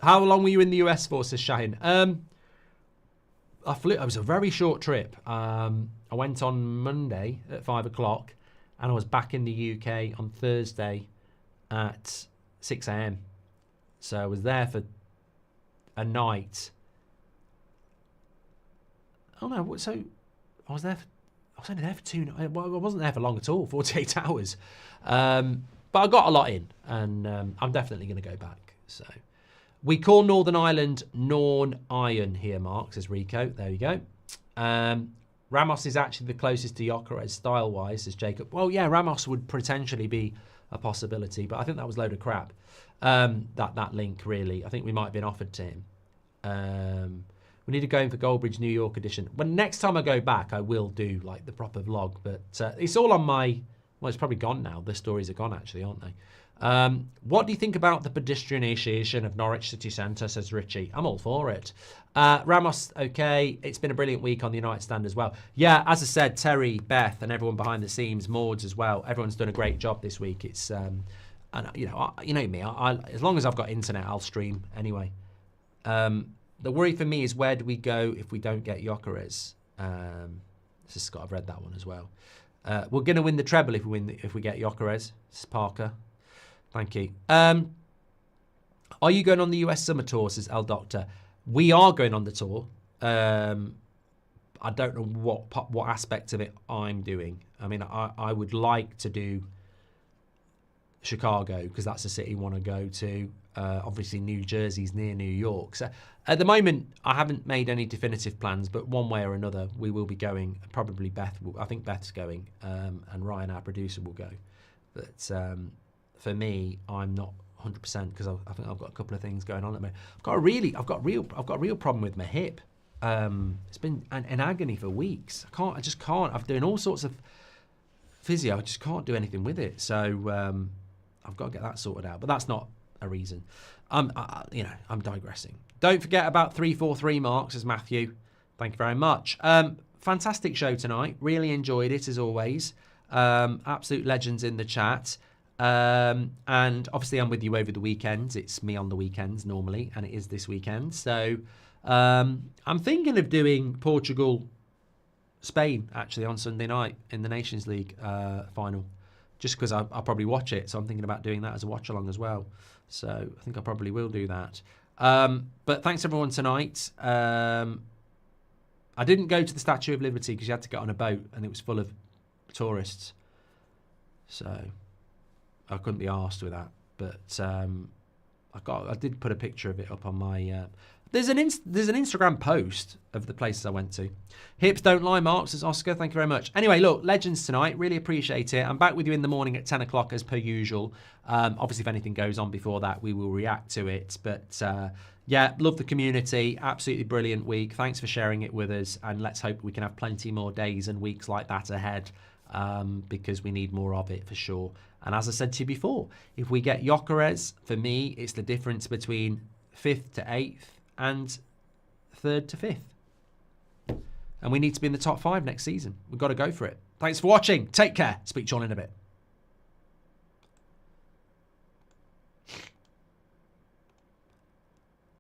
How long were you in the US for, says Shahin? It was a very short trip. I went on Monday at 5 o'clock, and I was back in the UK on Thursday at 6 a.m. So I was there for a night. Oh no, so I was only there for 2 nights. Well, I wasn't there for long at all, 48 hours. But I got a lot in, and I'm definitely going to go back. So we call Northern Ireland Norn Iron here, Mark, says Rico. There you go. Ramos is actually the closest to Gyokeres style-wise, says Jacob. Well, yeah, Ramos would potentially be a possibility, but I think that was a load of crap. That link, really. I think we might have been offered to him. We need to go in for Goldbridge New York edition. But next time I go back, I will do like the proper vlog. But it's all on my... Well, it's probably gone now. The stories are gone, actually, aren't they? What do you think about the pedestrianisation of Norwich City Centre, says Richie. I'm all for it. Ramos, okay. It's been a brilliant week on the United stand as well. Yeah, as I said, Terry, Beth, and everyone behind the scenes, Maud's as well. Everyone's done a great job this week. It's... and you know me. As long as I've got internet, I'll stream anyway. The worry for me is, where do we go if we don't get Gyokeres? This is Scott. I've read that one as well. We're going to win the treble if we get Gyokeres. This is Parker. Thank you. Are you going on the US Summer Tour, says El Doctor? We are going on the tour. I don't know what aspect of it I'm doing. I mean, I would like to do Chicago, because that's a city I want to go to. Obviously, New Jersey's near New York. So at the moment, I haven't made any definitive plans, but one way or another, we will be going. Probably Beth will. I think Beth's going, and Ryan, our producer, will go. But for me, I'm not 100%, because I think I've got a couple of things going on at the moment. I've got a real problem with my hip. It's been an agony for weeks. I just can't. I'm doing all sorts of physio. I just can't do anything with it. So I've got to get that sorted out. But that's not a reason. I'm digressing. Don't forget about 343 Mark, says Matthew. Thank you very much. Fantastic show tonight. Really enjoyed it, as always. Absolute legends in the chat. And obviously I'm with you over the weekends. It's me on the weekends normally, and it is this weekend. So I'm thinking of doing Portugal, Spain, actually, on Sunday night in the Nations League final, just because I'll probably watch it. So I'm thinking about doing that as a watch-along as well. So I think I probably will do that. But thanks, everyone, tonight. I didn't go to the Statue of Liberty because you had to get on a boat and it was full of tourists. So I couldn't be arsed with that. But I did put a picture of it up on my... There's an Instagram post of the places I went to. Hips don't lie, Mark, says Oscar. Thank you very much. Anyway, look, legends tonight. Really appreciate it. I'm back with you in the morning at 10 o'clock as per usual. Obviously, if anything goes on before that, we will react to it. But yeah, love the community. Absolutely brilliant week. Thanks for sharing it with us. And let's hope we can have plenty more days and weeks like that ahead because we need more of it for sure. And as I said to you before, if we get Gyokeres, for me, it's the difference between 5th to 8th and 3rd to 5th. And we need to be in the top 5 next season. We've got to go for it. Thanks for watching. Take care. Speak to you all in a bit.